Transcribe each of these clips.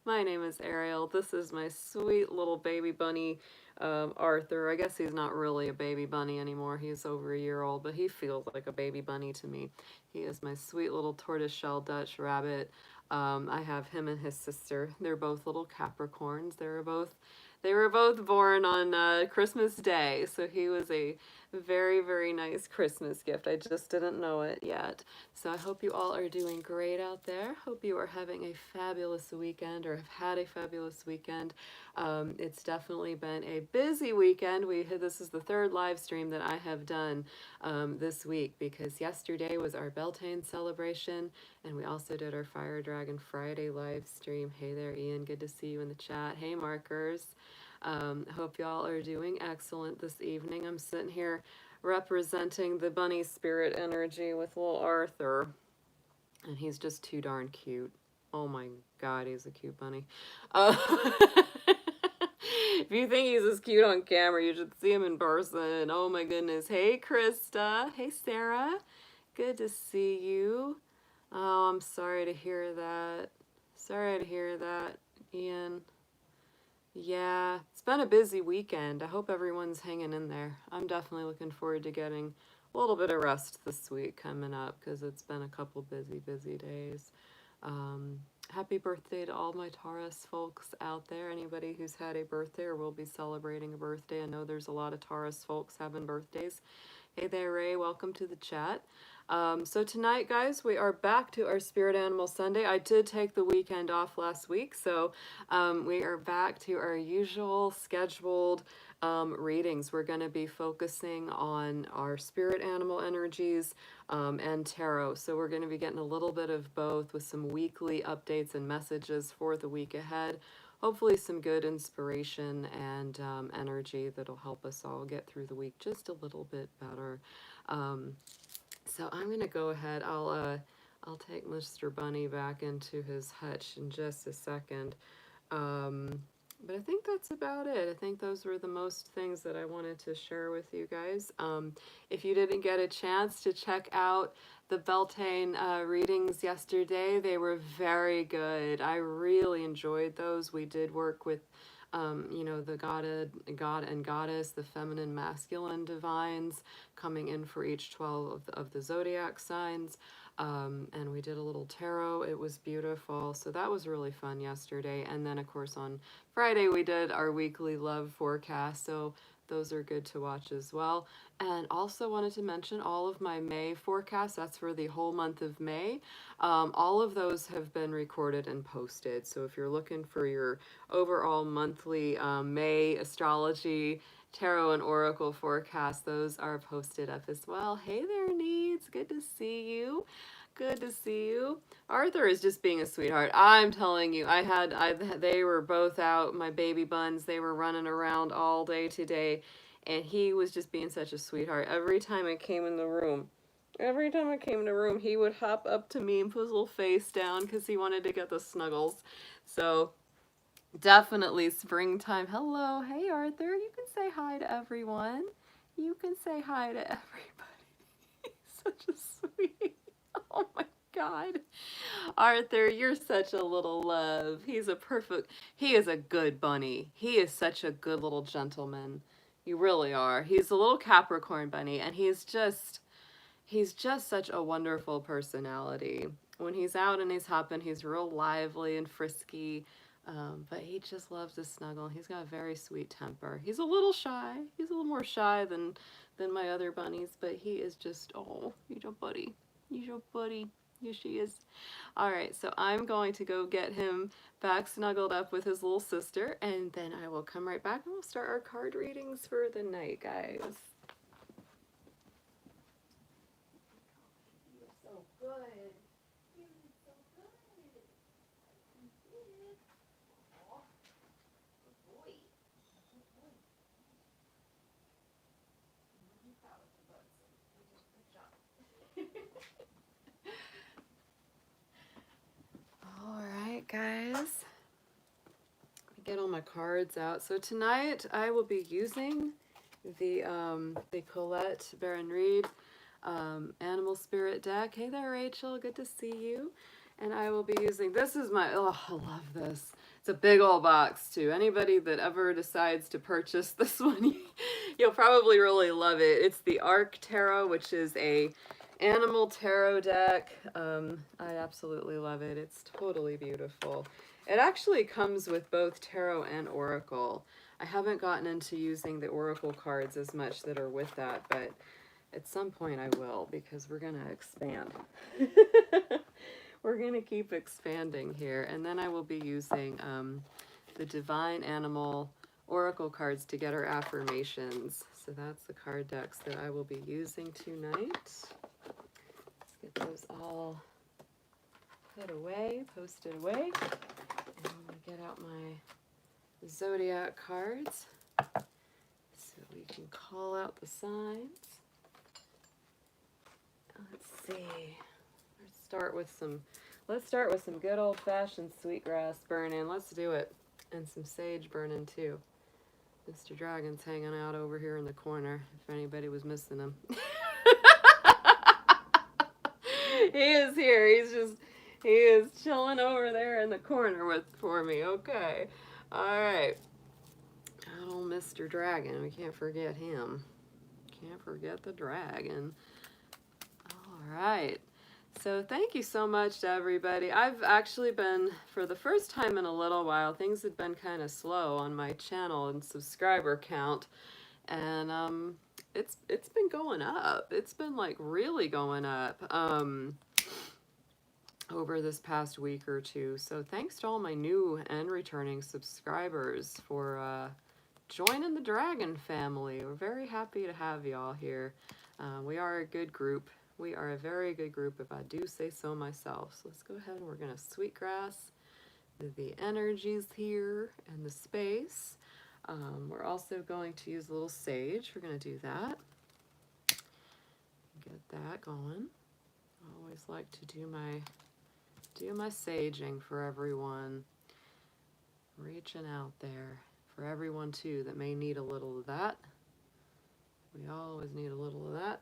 My name is Ariel. This is my sweet little baby bunny, Arthur. I guess he's not really a baby bunny anymore. He's over a year old, but he feels like a baby bunny to me. He is my sweet little tortoiseshell Dutch rabbit. I have him and his sister. They're both little Capricorns. They were both born on Christmas Day, so he was a very, very nice Christmas gift. I just didn't know it yet. So I hope you all are doing great out there. Hope you are having a fabulous weekend or have had a fabulous weekend. It's definitely been a busy weekend. This is the third live stream that I have done this week because yesterday was our Beltane celebration and we also did our Fire Dragon Friday live stream. Hey there, Ian. Good to see you in the chat. Hey, Markers. Hope y'all are doing excellent this evening. I'm sitting here representing the bunny spirit energy with little Arthur, and he's just too darn cute. Oh my god, he's a cute bunny. If you think he's as cute on camera, you should see him in person. Oh my goodness. Hey, Krista. Hey, Sarah. Good to see you. Oh, I'm sorry to hear that. Sorry to hear that, Ian. Yeah, it's been a busy weekend. I hope everyone's hanging in there. I'm definitely looking forward to getting a little bit of rest this week coming up because it's been a couple busy days. Um, Happy birthday to all my Taurus folks out there. Anybody who's had a birthday or will be celebrating a birthday. I know there's a lot of Taurus folks having birthdays. Hey there, Ray. Welcome to the chat. So tonight, guys, we are back to our Spirit Animal Sunday. I did take the weekend off last week, so we are back to our usual scheduled readings. We're going to be focusing on our spirit animal energies and tarot. So we're going to be getting a little bit of both with some weekly updates and messages for the week ahead. Hopefully some good inspiration and energy that'll help us all get through the week just a little bit better. So I'm gonna go ahead. I'll take Mr. Bunny back into his hutch in just a second. But I think that's about it. I think those were the most things that I wanted to share with you guys. If you didn't get a chance to check out the Beltane readings yesterday, they were very good. I really enjoyed those. We did work with the god and goddess, the feminine, masculine divines coming in for each 12 of the zodiac signs. And we did a little tarot. It was beautiful. So that was really fun yesterday. And then, of course, on Friday, we did our weekly love forecast. So those are good to watch as well. And also wanted to mention all of my May forecasts. That's for the whole month of May. All of those have been recorded and posted. So if you're looking for your overall monthly May astrology, tarot, and oracle forecast, those are posted up as well. Hey there, Needs. Good to see you. Good to see you. Arthur is just being a sweetheart. I'm telling you, they were both out, my baby buns. They were running around all day today, and he was just being such a sweetheart. Every time I came in the room, he would hop up to me and put his little face down because he wanted to get the snuggles. So definitely springtime. Hello. Hey, Arthur. You can say hi to everyone. You can say hi to everybody. Such a sweet. Oh my God. Arthur, you're such a little love. He is a good bunny. He is such a good little gentleman. You really are. He's a little Capricorn bunny, and he's just such a wonderful personality. When he's out and he's hopping, he's real lively and frisky. But he just loves to snuggle. He's got a very sweet temper. He's a little shy. He's a little more shy than my other bunnies, but he is just, oh, he's your buddy. He's your buddy. Yes, she is. All right, so I'm going to go get him back snuggled up with his little sister, and then I will come right back and we'll start our card readings for the night, guys. You're so good. All right, guys. Get all my cards out. So tonight I will be using the Colette Baron Reed Animal Spirit deck. Hey there, Rachel. Good to see you. And I will be using, this is my, oh, I love this. It's a big old box too. Anybody that ever decides to purchase this one, you'll probably really love it. It's the Arc Tarot, which is a animal tarot deck. I absolutely love it. It's totally beautiful. It actually comes with both tarot and oracle. I haven't gotten into using the oracle cards as much that are with that, but at some point I will, because we're going to expand. We're going to keep expanding here. And then I will be using the Divine Animal Oracle cards to get our affirmations. So that's the card decks that I will be using tonight. Let's get those all put away, posted away. And I'm going to get out my Zodiac cards so we can call out the signs. Let's see. Let's start with some good old-fashioned sweetgrass burning. Let's do it. And some sage burning too. Mr. Dragon's hanging out over here in the corner, if anybody was missing him. He is here. He is chilling over there in the corner for me. Okay. All right. Oh, Mr. Dragon. We can't forget him. Can't forget the dragon. All right. So thank you so much to everybody. I've actually been, for the first time in a little while, things had been kind of slow on my channel and subscriber count. And it's been going up. It's been like really going up over this past week or two. So thanks to all my new and returning subscribers for joining the Dragon family. We're very happy to have y'all here. We are a good group. We are a very good group, if I do say so myself. So let's go ahead and we're going to sweetgrass the energies here and the space. We're also going to use a little sage. We're going to do that. Get that going. I always like to do my saging for everyone. Reaching out there for everyone too that may need a little of that. We always need a little of that.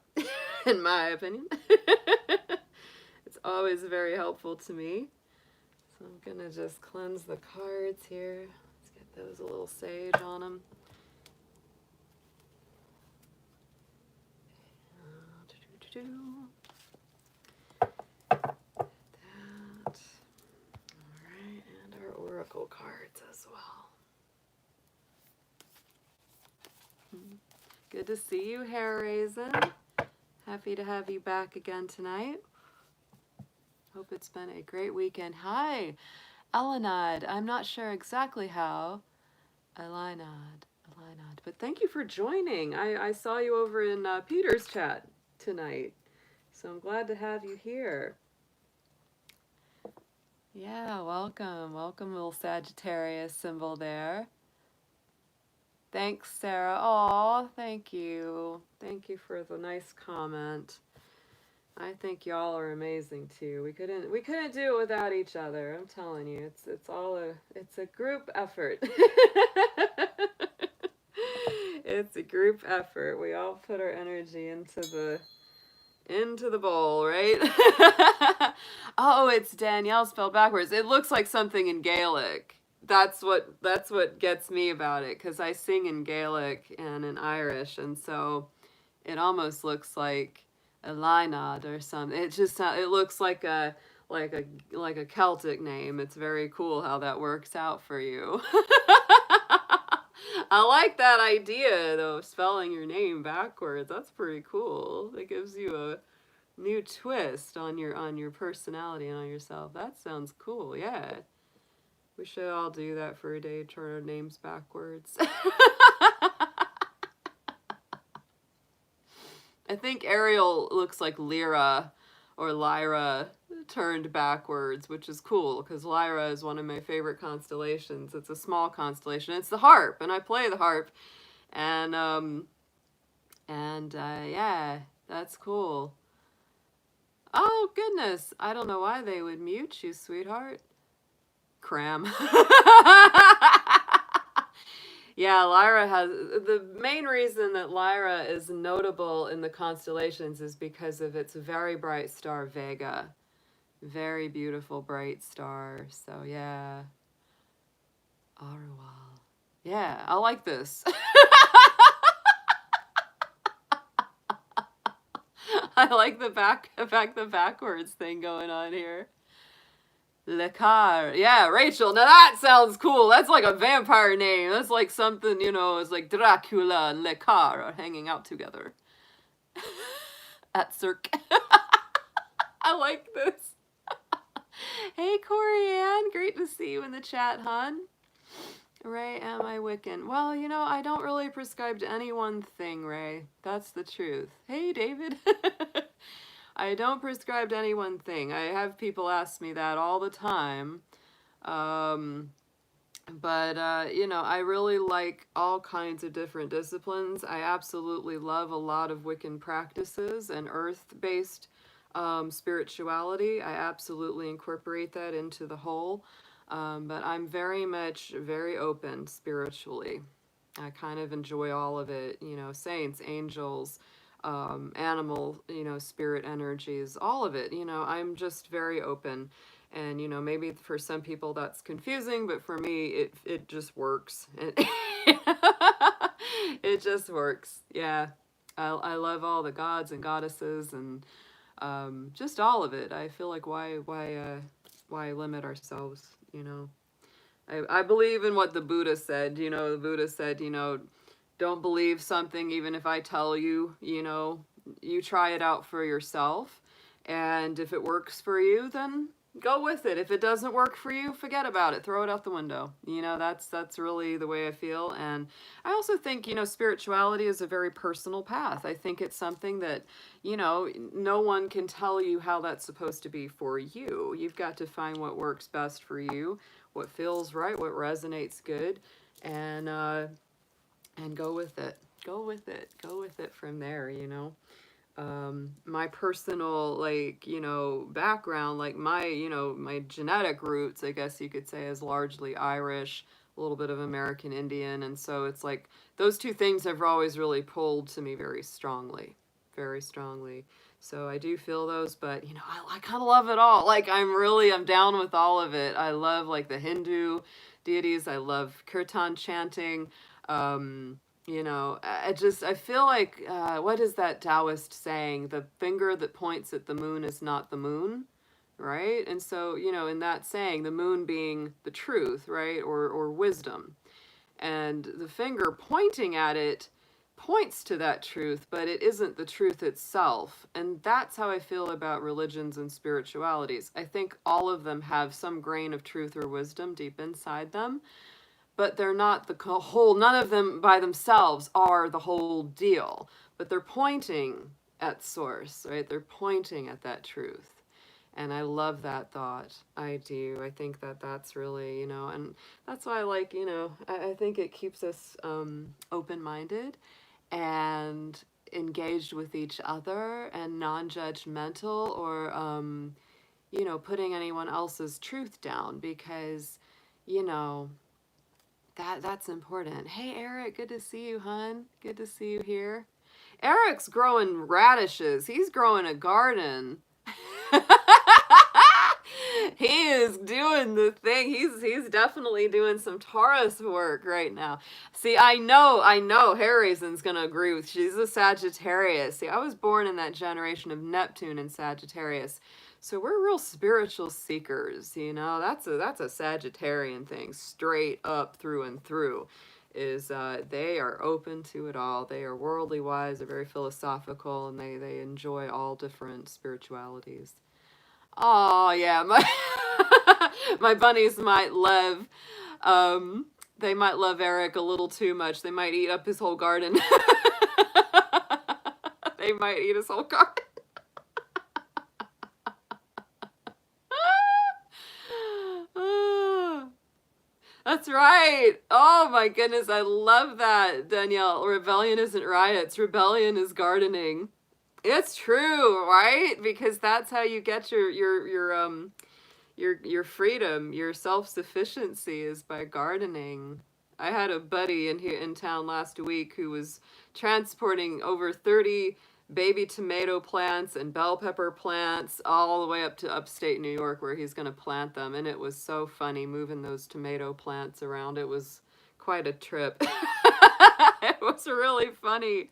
In my opinion. It's always very helpful to me. So I'm going to just cleanse the cards here. Let's get those a little sage on them. That. All right, and our oracle cards as well. Good to see you, Hair Raisin. Happy to have you back again tonight. Hope it's been a great weekend. Hi, Elinad. I'm not sure exactly how. Elinad. But thank you for joining. I saw you over in Peter's chat tonight. So I'm glad to have you here. Yeah, welcome. Welcome, little Sagittarius symbol there. Thanks, Sarah. Aw, thank you. Thank you for the nice comment. I think y'all are amazing too. We couldn't do it without each other. I'm telling you, it's a group effort. It's a group effort. We all put our energy into the bowl, right? Oh, it's Danielle spelled backwards. It looks like something in Gaelic. That's what gets me about it, because I sing in Gaelic and in Irish, and so it almost looks like a Lynod or something. It looks like a Celtic name. It's very cool how that works out for you. I like that idea though, spelling your name backwards. That's pretty cool. It gives you a new twist on your personality and on yourself. That sounds cool. Yeah. We should all do that for a day, turn our names backwards. I think Ariel looks like Lyra or Lyra turned backwards, which is cool because Lyra is one of my favorite constellations. It's a small constellation. It's the harp, and I play the harp. And yeah, that's cool. Oh, goodness. I don't know why they would mute you, sweetheart. Cram. Yeah, Lyra has, the main reason that Lyra is notable in the constellations is because of its very bright star Vega. Very beautiful, bright star. So yeah, Arwal. Yeah, I like this. I like the backwards thing going on here. Lekar. Yeah, Rachel. Now that sounds cool. That's like a vampire name. That's like something, it's like Dracula and Lekar are hanging out together at Cirque. I like this. Hey, Corianne. Great to see you in the chat, hon. Ray, am I Wiccan? Well, I don't really prescribe to any one thing, Ray. That's the truth. Hey, David. I don't prescribe to any one thing. I have people ask me that all the time. But I really like all kinds of different disciplines. I absolutely love a lot of Wiccan practices and earth-based spirituality. I absolutely incorporate that into the whole. But I'm very open spiritually. I kind of enjoy all of it, saints, angels, animal, spirit energies, all of it, I'm just very open. And, maybe for some people that's confusing, but for me, it just works. It just works. Yeah. I love all the gods and goddesses and just all of it. I feel like why limit ourselves, I believe in what the Buddha said. The Buddha said, don't believe something even if I tell you, you try it out for yourself. And if it works for you, then go with it. If it doesn't work for you, forget about it. Throw it out the window. That's really the way I feel. And I also think, spirituality is a very personal path. I think it's something that, no one can tell you how that's supposed to be for you. You've got to find what works best for you, what feels right, what resonates good, and go with it. Go with it. Go with it from there, my personal, background, my genetic roots, I guess you could say, is largely Irish, a little bit of American Indian. And so it's like those two things have always really pulled to me very strongly, very strongly. So I do feel those, but, I kind of love it all. I'm down with all of it. I love, the Hindu deities. I love kirtan chanting. I feel like, what is that Taoist saying? The finger that points at the moon is not the moon, right? And so, in that saying, the moon being the truth, right? Or wisdom. And the finger pointing at it points to that truth, but it isn't the truth itself. And that's how I feel about religions and spiritualities. I think all of them have some grain of truth or wisdom deep inside them, but they're not the whole. None of them by themselves are the whole deal, but they're pointing at source, right? They're pointing at that truth. And I love that thought. I do. I think that's really, and that's why I like, I think it keeps us open-minded and engaged with each other and non-judgmental or, putting anyone else's truth down, because, that's important. Hey, Eric, good to see you, hon. Good to see you here. Eric's growing radishes. He's growing a garden. He is doing the thing. He's definitely doing some Taurus work right now. See, I know Harrison's gonna agree with. She's a Sagittarius. See, I was born in that generation of Neptune and Sagittarius. So we're real spiritual seekers, That's a Sagittarian thing, straight up through and through. Is they are open to it all. They are worldly wise. They're very philosophical, and they enjoy all different spiritualities. Oh yeah, my my bunnies might love. They might love Eric a little too much. They might eat up his whole garden. They might eat his whole garden. That's right. Oh my goodness, I love that, Danielle. Rebellion isn't riots. Rebellion is gardening. It's true, right? Because that's how you get your freedom, your self-sufficiency, is by gardening. I had a buddy in town last week who was transporting over 30 baby tomato plants and bell pepper plants all the way up to upstate New York where he's going to plant them. And it was so funny moving those tomato plants around. It was quite a trip. It was really funny.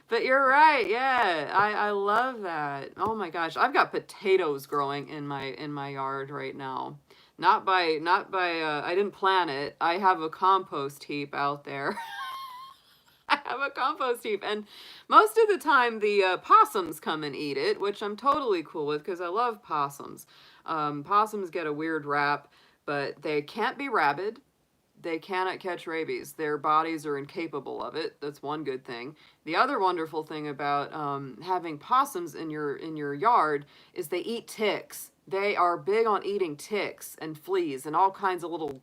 But you're right. Yeah, I love that. Oh my gosh, I've got potatoes growing in my yard right now. Not by I didn't plant it. I have a compost heap out there. I have a compost heap, and most of the time the possums come and eat it, which I'm totally cool with because I love possums. Possums get a weird rap, but they can't be rabid. They cannot catch rabies. Their bodies are incapable of it. That's one good thing. The other wonderful thing about having possums in your yard is they eat ticks. They are big on eating ticks and fleas and all kinds of little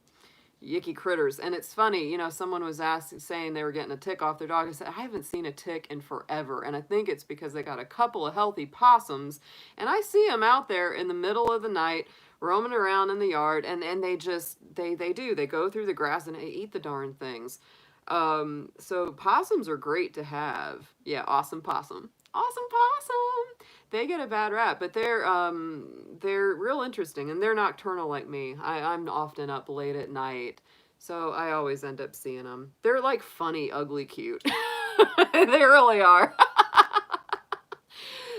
yicky critters. And it's funny, someone was saying they were getting a tick off their dog. I said, I haven't seen a tick in forever. And I think it's because they got a couple of healthy possums. And I see them out there in the middle of the night roaming around in the yard. And they just, they go through the grass and they eat the darn things. So possums are great to have. Yeah, awesome possum. Awesome possum. They get a bad rap, but they're real interesting, and they're nocturnal like me. I'm often up late at night, so I always end up seeing them. They're like funny, ugly, cute. They really are.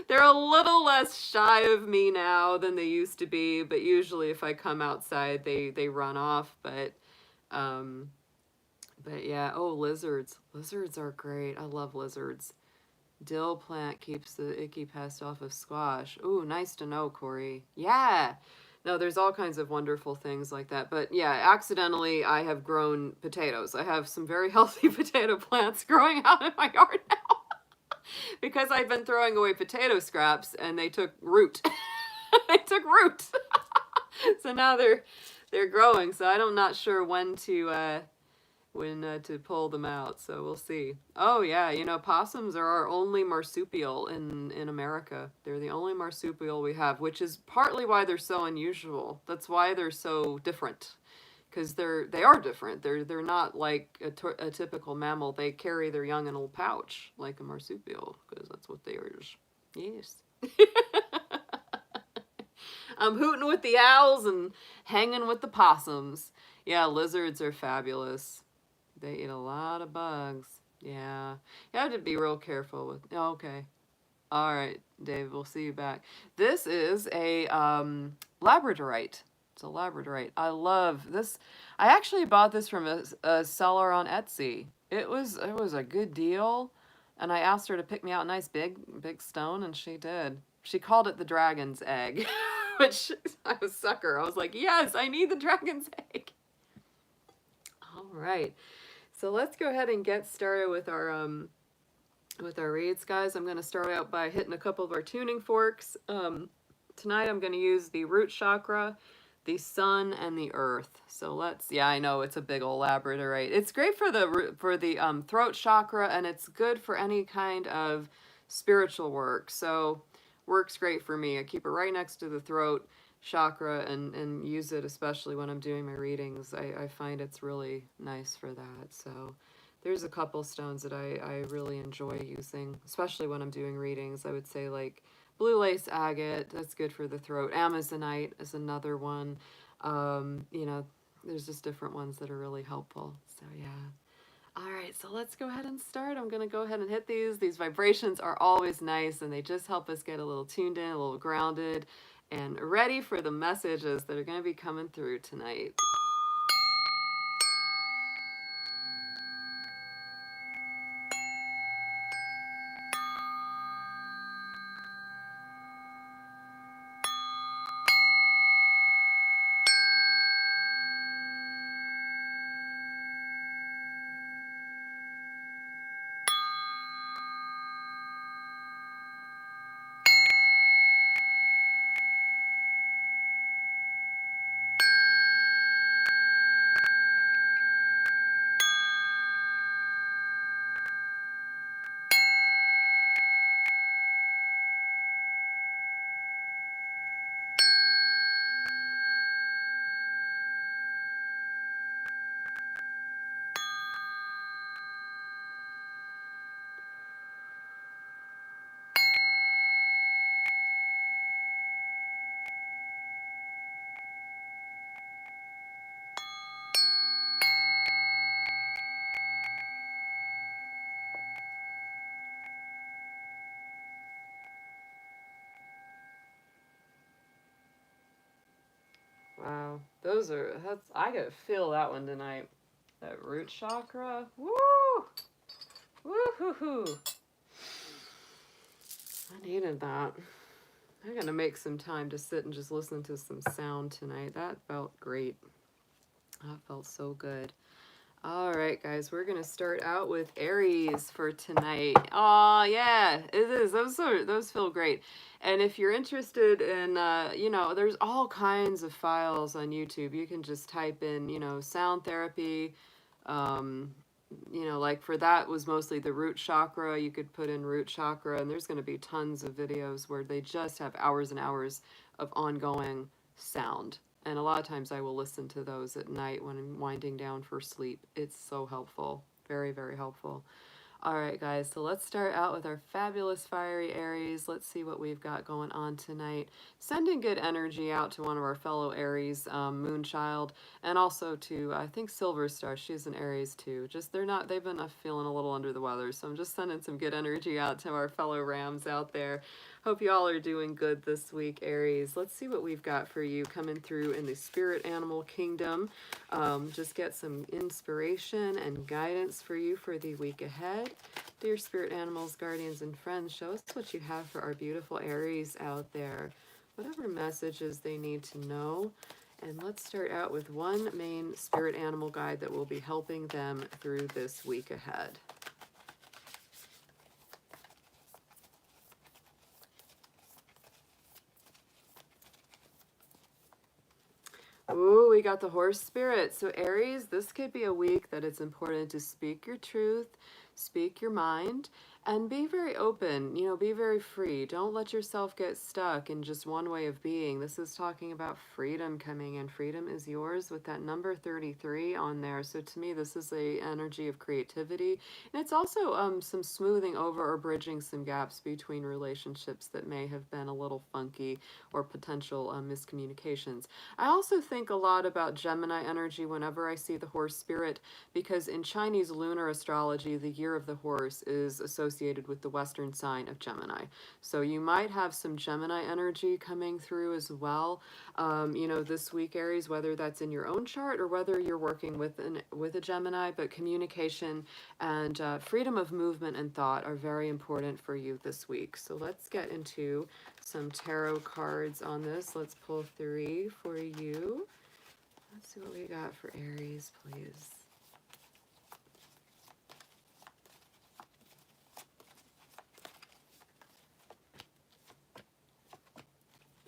They're a little less shy of me now than they used to be, but usually if I come outside, they run off. But yeah, oh, lizards. Lizards are great. I love lizards. Dill plant keeps the icky pest off of squash. Ooh, nice to know, Corey. Yeah. No, there's all kinds of wonderful things like that. But yeah, accidentally, I have grown potatoes. I have some very healthy potato plants growing out in my yard now because I've been throwing away potato scraps and they took root. They took root. So now they're growing. So I'm not sure when to pull them out, so we'll see. Oh yeah, possums are our only marsupial in America. They're the only marsupial we have, which is partly why they're so unusual. That's why they're so different, because they are different. They're not like a typical mammal. They carry their young in a little pouch like a marsupial, because that's what they are. Yes. I'm hooting with the owls and hanging with the possums. Yeah, lizards are fabulous. They eat a lot of bugs. Yeah. You have to be real careful with... Oh, okay. All right, Dave, we'll see you back. This is a labradorite. It's a labradorite. I love this. I actually bought this from a seller on Etsy. It was a good deal, and I asked her to pick me out a nice big stone, and she did. She called it the dragon's egg, which I was a sucker. I was like, yes, I need the dragon's egg. All right. So let's go ahead and get started with our reads, guys. I'm going to start out by hitting a couple of our tuning forks. Tonight I'm going to use the root chakra, the sun, and the earth. So yeah, I know it's a big old labradorite. It's great for the throat chakra, and it's good for any kind of spiritual work. So works great for me. I keep it right next to the throat chakra and use it especially when I'm doing my readings. I find it's really nice for that. So there's a couple stones that I really enjoy using, especially when I'm doing readings. I would say like blue lace agate, that's good for the throat. Amazonite is another one. There's just different ones that are really helpful. So yeah. All right, so let's go ahead and start. I'm going to go ahead and hit these. These vibrations are always nice, and they just help us get a little tuned in, a little grounded, and ready for the messages that are going to be coming through tonight. I gotta feel that one tonight. That root chakra. Woo! Woo hoo hoo. I needed that. I'm gonna make some time to sit and just listen to some sound tonight. That felt great. That felt so good. All right, guys, we're gonna start out with Aries for tonight. Oh yeah, it is. Those feel great. And if you're interested in, there's all kinds of files on YouTube. You can just type in, sound therapy. Um, like for that was mostly the root chakra. You could put in root chakra, and there's going to be tons of videos where they just have hours and hours of ongoing sound. And a lot of times I will listen to those at night when I'm winding down for sleep. It's so helpful. Very, very helpful. All right, guys, so let's start out with our fabulous fiery Aries. Let's see what we've got going on tonight. Sending good energy out to one of our fellow Aries, Moonchild, and also to, I think, Silver Star. She's an Aries too. They've been feeling a little under the weather, so I'm just sending some good energy out to our fellow Rams out there. Hope you all are doing good this week, Aries. Let's see what we've got for you coming through in the spirit animal kingdom. Just get some inspiration and guidance for you for the week ahead. Dear spirit animals, guardians, and friends, show us what you have for our beautiful Aries out there. Whatever messages they need to know. And let's start out with one main spirit animal guide that will be helping them through this week ahead. Ooh, we got the horse spirit. So Aries, this could be a week that it's important to speak your truth, speak your mind, and be very open, be very free. Don't let yourself get stuck in just one way of being. This is talking about freedom coming in. Freedom is yours with that number 33 on there. So to me, this is a energy of creativity. And it's also some smoothing over or bridging some gaps between relationships that may have been a little funky or potential miscommunications. I also think a lot about Gemini energy whenever I see the horse spirit, because in Chinese lunar astrology, the year of the horse is associated with the Western sign of Gemini. So you might have some Gemini energy coming through as well, this week, Aries, whether that's in your own chart or whether you're working with a Gemini, but communication and freedom of movement and thought are very important for you this week. So let's get into some tarot cards on this. Let's pull 3 for you. Let's see what we got for Aries, please.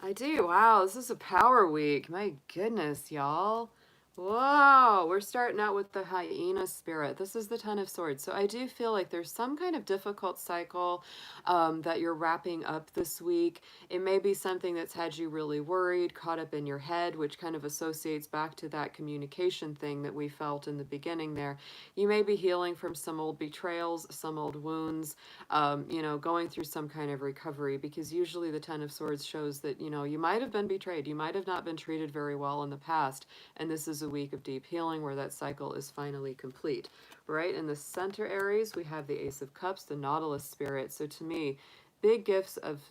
I do. Wow, this is a power week. My goodness, y'all. Whoa, we're starting out with the hyena spirit. This is the Ten of Swords. So I do feel like there's some kind of difficult cycle that you're wrapping up this week. It may be something that's had you really worried, caught up in your head, which kind of associates back to that communication thing that we felt in the beginning there. You may be healing from some old betrayals, some old wounds, going through some kind of recovery, because usually the Ten of Swords shows that, you might have been betrayed. You might have not been treated very well in the past. And this is a week of deep healing where that cycle is finally complete. Right in the center, Aries, we have the Ace of Cups, the Nautilus spirit. So to me, big gifts of,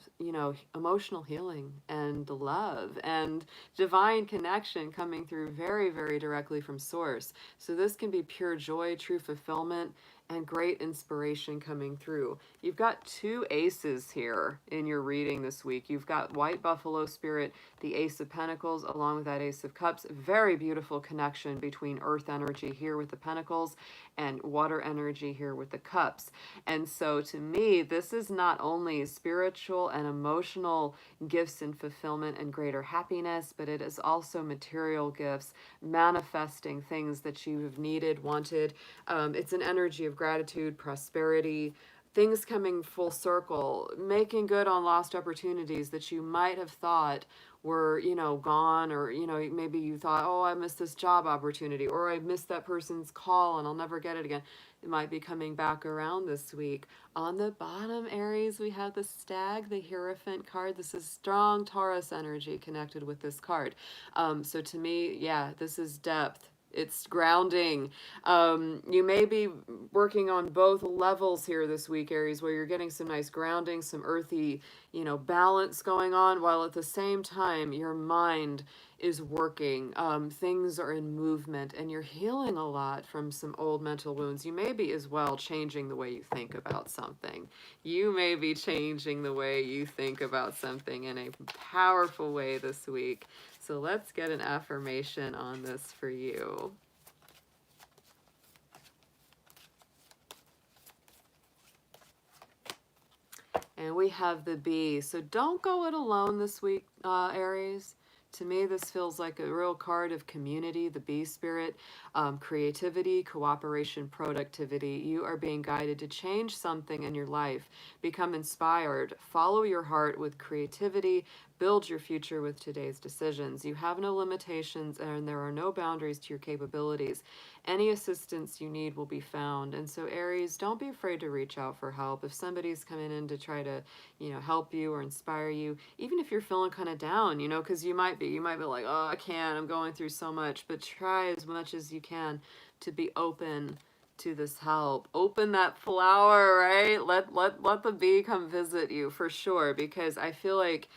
emotional healing and love and divine connection coming through very, very directly from source. So this can be pure joy, true fulfillment, and great inspiration coming through. You've got 2 aces here in your reading this week. You've got White Buffalo Spirit, the Ace of Pentacles, along with that Ace of Cups. Very beautiful connection between earth energy here with the Pentacles and water energy here with the Cups. And so to me, this is not only spiritual and emotional gifts and fulfillment and greater happiness, but it is also material gifts, manifesting things that you have needed, wanted. It's an energy of gratitude, prosperity, things coming full circle, making good on lost opportunities that you might have thought were, gone, or, maybe you thought, oh, I missed this job opportunity, or I missed that person's call and I'll never get it again. It might be coming back around this week. On the bottom, Aries, we have the Stag, the Hierophant card. This is strong Taurus energy connected with this card. So to me, yeah, this is depth, It's grounding. You may be working on both levels here this week, Aries, where you're getting some nice grounding, some earthy, balance going on, while at the same time your mind is working. Things are in movement, and you're healing a lot from some old mental wounds. You may be as well changing the way you think about something. You may be changing the way you think about something in a powerful way this week. So let's get an affirmation on this for you. And we have the bee. So don't go it alone this week, Aries. To me, this feels like a real card of community, the bee spirit, creativity, cooperation, productivity. You are being guided to change something in your life, become inspired, follow your heart with creativity, build your future with today's decisions. You have no limitations and there are no boundaries to your capabilities. Any assistance you need will be found. And so, Aries, don't be afraid to reach out for help. If somebody's coming in to try to, help you or inspire you, even if you're feeling kind of down, because you might be like, oh, I can't, I'm going through so much, but try as much as you can to be open to this help. Open that flower, right? Let the bee come visit you for sure, because I feel like,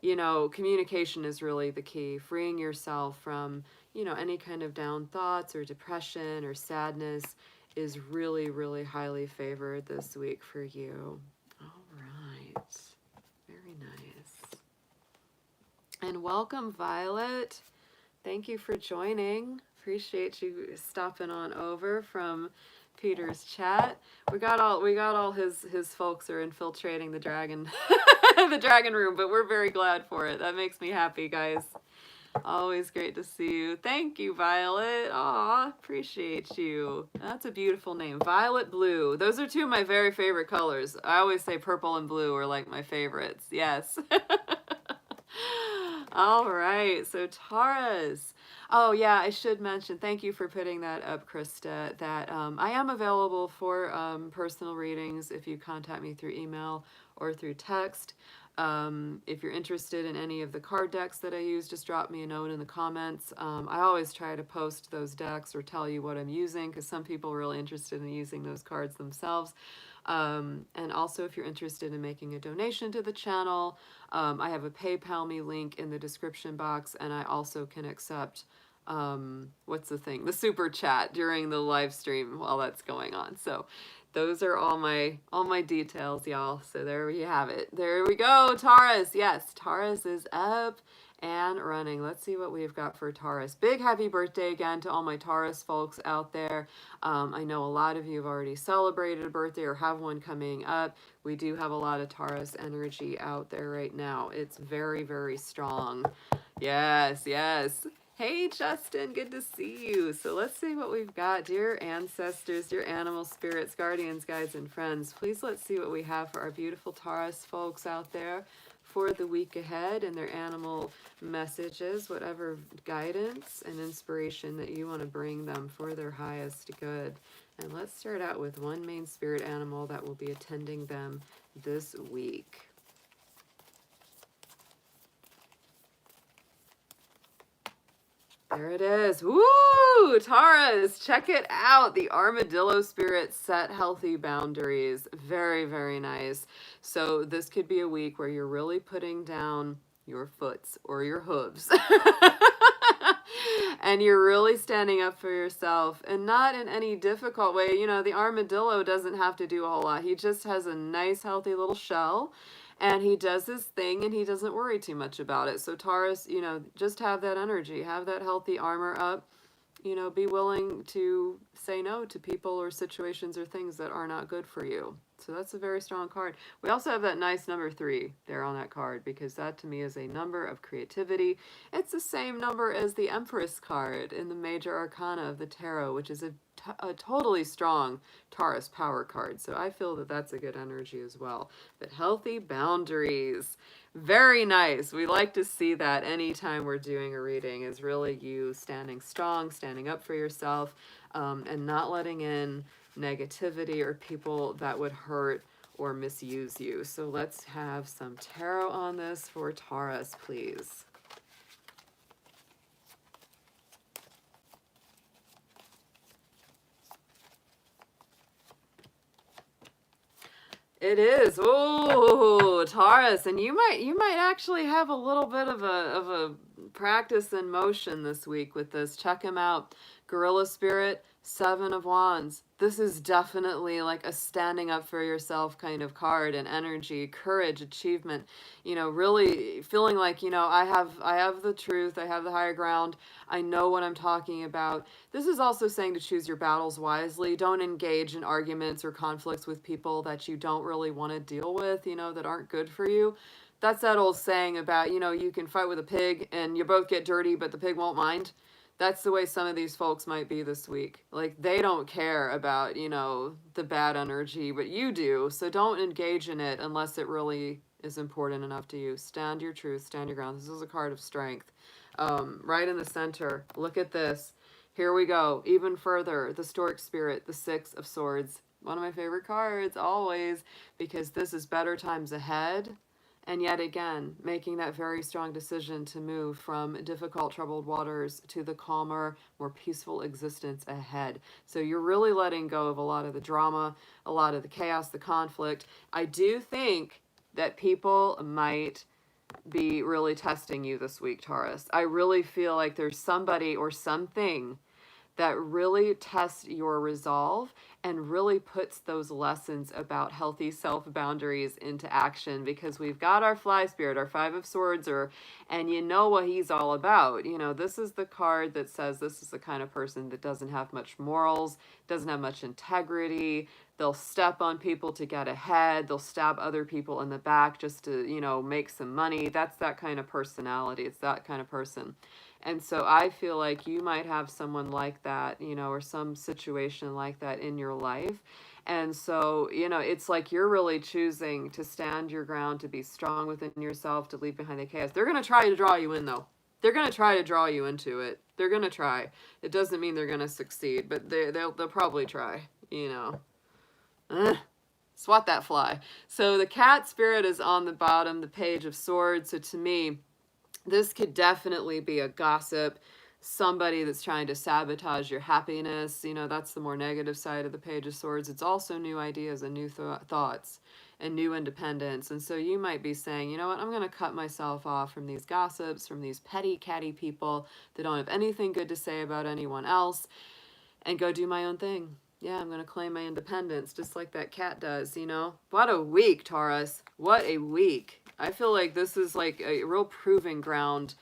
communication is really the key. Freeing yourself from, any kind of down thoughts or depression or sadness is really, really highly favored this week for you. All right. Very nice. And welcome, Violet. Thank you for joining. Appreciate you stopping on over from Peter's chat. We got all his folks are infiltrating the dragon the dragon room, but we're very glad for it. That makes me happy, guys. Always great to see you. Thank you, Violet. Aw, appreciate you. That's a beautiful name. Violet Blue. Those are two of my very favorite colors. I always say purple and blue are like my favorites. Yes. All right. So Taurus. Oh, yeah, I should mention, thank you for putting that up, Krista, that I am available for personal readings if you contact me through email or through text. If you're interested in any of the card decks that I use, just drop me a note in the comments. I always try to post those decks or tell you what I'm using, because some people are really interested in using those cards themselves. And also, if you're interested in making a donation to the channel, I have a PayPal me link in the description box, and I also can accept what's the thing? The super chat during the live stream while that's going on. So those are all my details, y'all. So there we have it. There we go, Taurus. Yes, Taurus is up and running. Let's see what we've got for Taurus. Big happy birthday again to all my Taurus folks out there. I know a lot of you have already celebrated a birthday or have one coming up. We do have a lot of Taurus energy out there right now. It's very, very strong. Yes, yes. Hey, Justin, good to see you. So let's see what we've got. Dear ancestors, dear animal spirits, guardians, guides, and friends, please let's see what we have for our beautiful Taurus folks out there for the week ahead and their animal messages, whatever guidance and inspiration that you want to bring them for their highest good. And let's start out with one main spirit animal that will be attending them this week. There it is. Woo! Taurus, check it out. The armadillo spirit set healthy boundaries. Very, very nice. So this could be a week where you're really putting down your foots or your hooves. And you're really standing up for yourself, and not in any difficult way. The armadillo doesn't have to do a whole lot. He just has a nice, healthy little shell. And he does his thing, and he doesn't worry too much about it. So Taurus, just have that energy, have that healthy armor up, be willing to say no to people or situations or things that are not good for you. So that's a very strong card. We also have that nice number 3 there on that card, because that to me is a number of creativity. It's the same number as the Empress card in the major arcana of the tarot, which is a totally strong Taurus power card. So I feel that that's a good energy as well. But healthy boundaries. Very nice. We like to see that anytime we're doing a reading, is really you standing strong, standing up for yourself, and not letting in negativity or people that would hurt or misuse you. So let's have some tarot on this for Taurus, please. It is. Oh, Taurus, and you might actually have a little bit of a practice in motion this week with this. Check him out. Gorilla Spirit, Seven of Wands. This is definitely like a standing up for yourself kind of card, and energy, courage, achievement. You know, really feeling like, I have the truth, I have the higher ground. I know what I'm talking about. This is also saying to choose your battles wisely. Don't engage in arguments or conflicts with people that you don't really want to deal with, that aren't good for you. That's that old saying about, you can fight with a pig and you both get dirty, but the pig won't mind. That's the way some of these folks might be this week. Like, they don't care about, the bad energy, but you do. So don't engage in it unless it really is important enough to you. Stand your truth, stand your ground. This is a card of strength. Right in the center. Look at this. Here we go. Even further, the Stork Spirit, the Six of Swords. One of my favorite cards, always, because this is better times ahead. And yet again, making that very strong decision to move from difficult, troubled waters to the calmer, more peaceful existence ahead. So you're really letting go of a lot of the drama, a lot of the chaos, the conflict. I do think that people might be really testing you this week, Taurus. I really feel like there's somebody or something that really tests your resolve and really puts those lessons about healthy self-boundaries into action, because we've got our fly spirit, our Five of Swords, and you know what he's all about. This is the card that says this is the kind of person that doesn't have much morals, doesn't have much integrity. They'll step on people to get ahead. They'll stab other people in the back just to, make some money. That's that kind of personality. It's that kind of person. And so I feel like you might have someone like that, or some situation like that in your life. And so, it's like you're really choosing to stand your ground, to be strong within yourself, to leave behind the chaos. They're going to try to draw you in, though. They're going to try to draw you into it. They're going to try. It doesn't mean they're going to succeed, but they'll probably try, Swat that fly. So the cat spirit is on the bottom, the Page of Swords. So to me, this could definitely be a gossip, somebody that's trying to sabotage your happiness. That's the more negative side of the Page of Swords. It's also new ideas and new thoughts and new independence. And so you might be saying, you know what, I'm going to cut myself off from these gossips, from these petty catty people that don't have anything good to say about anyone else, and go do my own thing. Yeah, I'm going to claim my independence, just like that cat does, What a week, Taurus. What a week. I feel like this is like a real proving ground.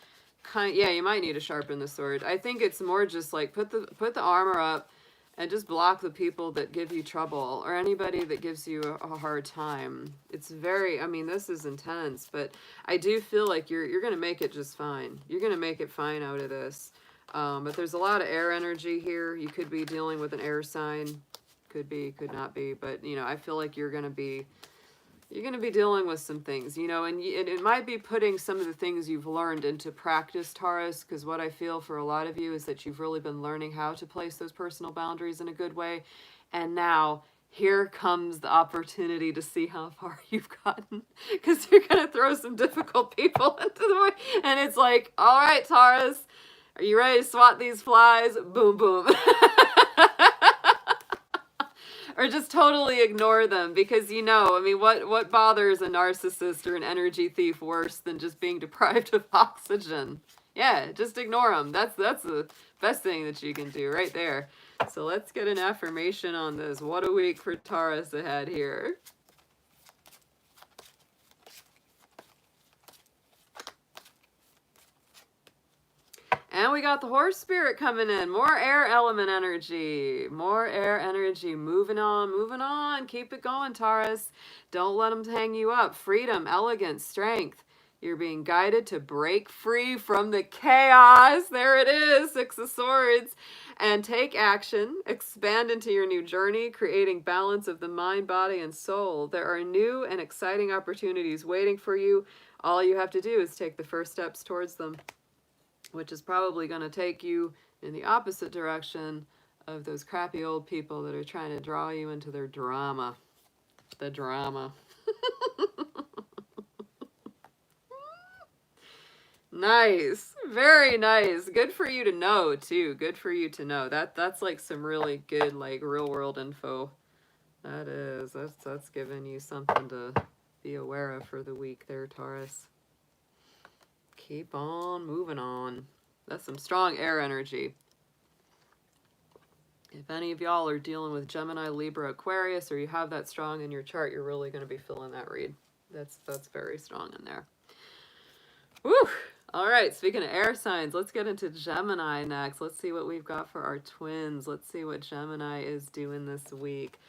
Yeah, you might need to sharpen the sword. I think it's more just like put the armor up and just block the people that give you trouble, or anybody that gives you a hard time. It's very, this is intense, but I do feel like you're going to make it just fine. You're going to make it fine out of this. But there's a lot of air energy here. You could be dealing with an air sign. Could be, could not be. But, I feel like you're going to be dealing with some things, and it might be putting some of the things you've learned into practice, Taurus, because what I feel for a lot of you is that you've really been learning how to place those personal boundaries in a good way. And now here comes the opportunity to see how far you've gotten, because you're going to throw some difficult people into the way. And it's like, all right, Taurus, are you ready to swat these flies? Boom, boom. Or just totally ignore them, because what bothers a narcissist or an energy thief worse than just being deprived of oxygen? Yeah, just ignore them. That's the best thing that you can do right there. So let's get an affirmation on this. What a week for Taurus ahead here. And we got the horse spirit coming in. More air element energy. More air energy. Moving on, moving on. Keep it going, Taurus. Don't let them hang you up. Freedom, elegance, strength. You're being guided to break free from the chaos. There it is, Six of Swords. And take action. Expand into your new journey, creating balance of the mind, body, and soul. There are new and exciting opportunities waiting for you. All you have to do is take the first steps towards them, which is probably going to take you in the opposite direction of those crappy old people that are trying to draw you into their drama. The drama. Nice. Very nice. Good for you to know, too. Good for you to know. That's like some really good, like, real world info That is. That's giving you something to be aware of for the week there, Taurus. Keep on moving on. That's some strong air energy. If any of y'all are dealing with Gemini, Libra, Aquarius, or you have that strong in your chart, you're really going to be feeling that read. That's very strong in there. Woo! All right, speaking of air signs, let's get into Gemini next. Let's see what we've got for our twins. Let's see what Gemini is doing this week.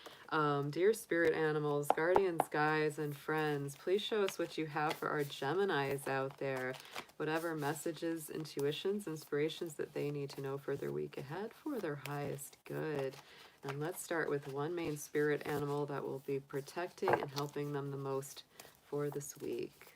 Dear spirit animals, guardians, guides, and friends, please show us what you have for our Geminis out there. Whatever messages, intuitions, inspirations that they need to know for their week ahead for their highest good. And let's start with one main spirit animal that will be protecting and helping them the most for this week.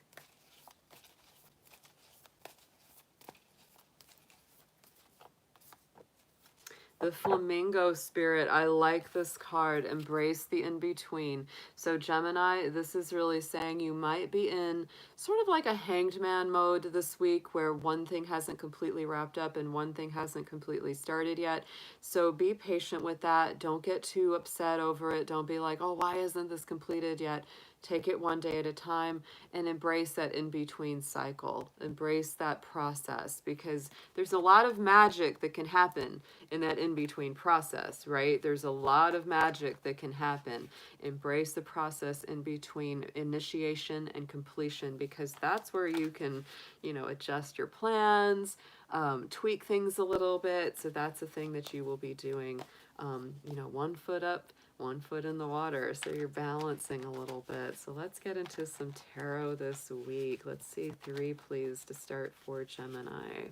The Flamingo Spirit, I like this card. Embrace the in-between. So Gemini, this is really saying you might be in sort of like a hanged man mode this week where one thing hasn't completely wrapped up and one thing hasn't completely started yet. So be patient with that. Don't get too upset over it. Don't be like, oh, why isn't this completed yet? Take it one day at a time and embrace that in-between cycle. Embrace that process, because there's a lot of magic that can happen in that in-between process, right? There's a lot of magic that can happen. Embrace the process in between initiation and completion, because that's where you can, adjust your plans, tweak things a little bit. So that's a thing that you will be doing, 1 foot up, 1 foot in the water. So you're balancing a little bit. So let's get into some tarot this week. Let's see 3, please, to start for Gemini.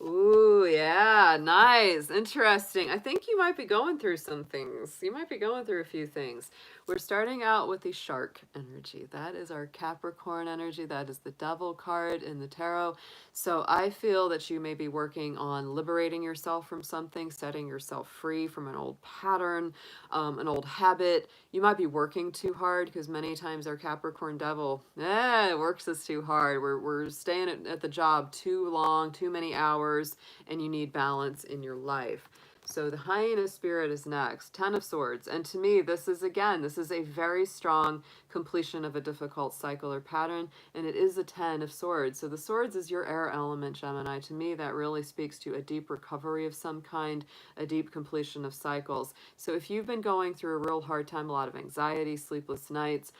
Ooh, yeah, nice, interesting. I think you might be going through some things. You might be going through a few things. We're starting out with the shark energy. That is our Capricorn energy. That is the devil card in the tarot. So I feel that you may be working on liberating yourself from something, setting yourself free from an old pattern, an old habit. You might be working too hard, because many times our Capricorn devil, it works us too hard. We're staying at the job too long, too many hours, and you need balance in your life. So the hyena spirit is next, 10 of swords. And to me, this is a very strong completion of a difficult cycle or pattern, and it is a 10 of swords. So the swords is your air element, Gemini. To me, that really speaks to a deep recovery of some kind, a deep completion of cycles. So if you've been going through a real hard time, a lot of anxiety, sleepless nights,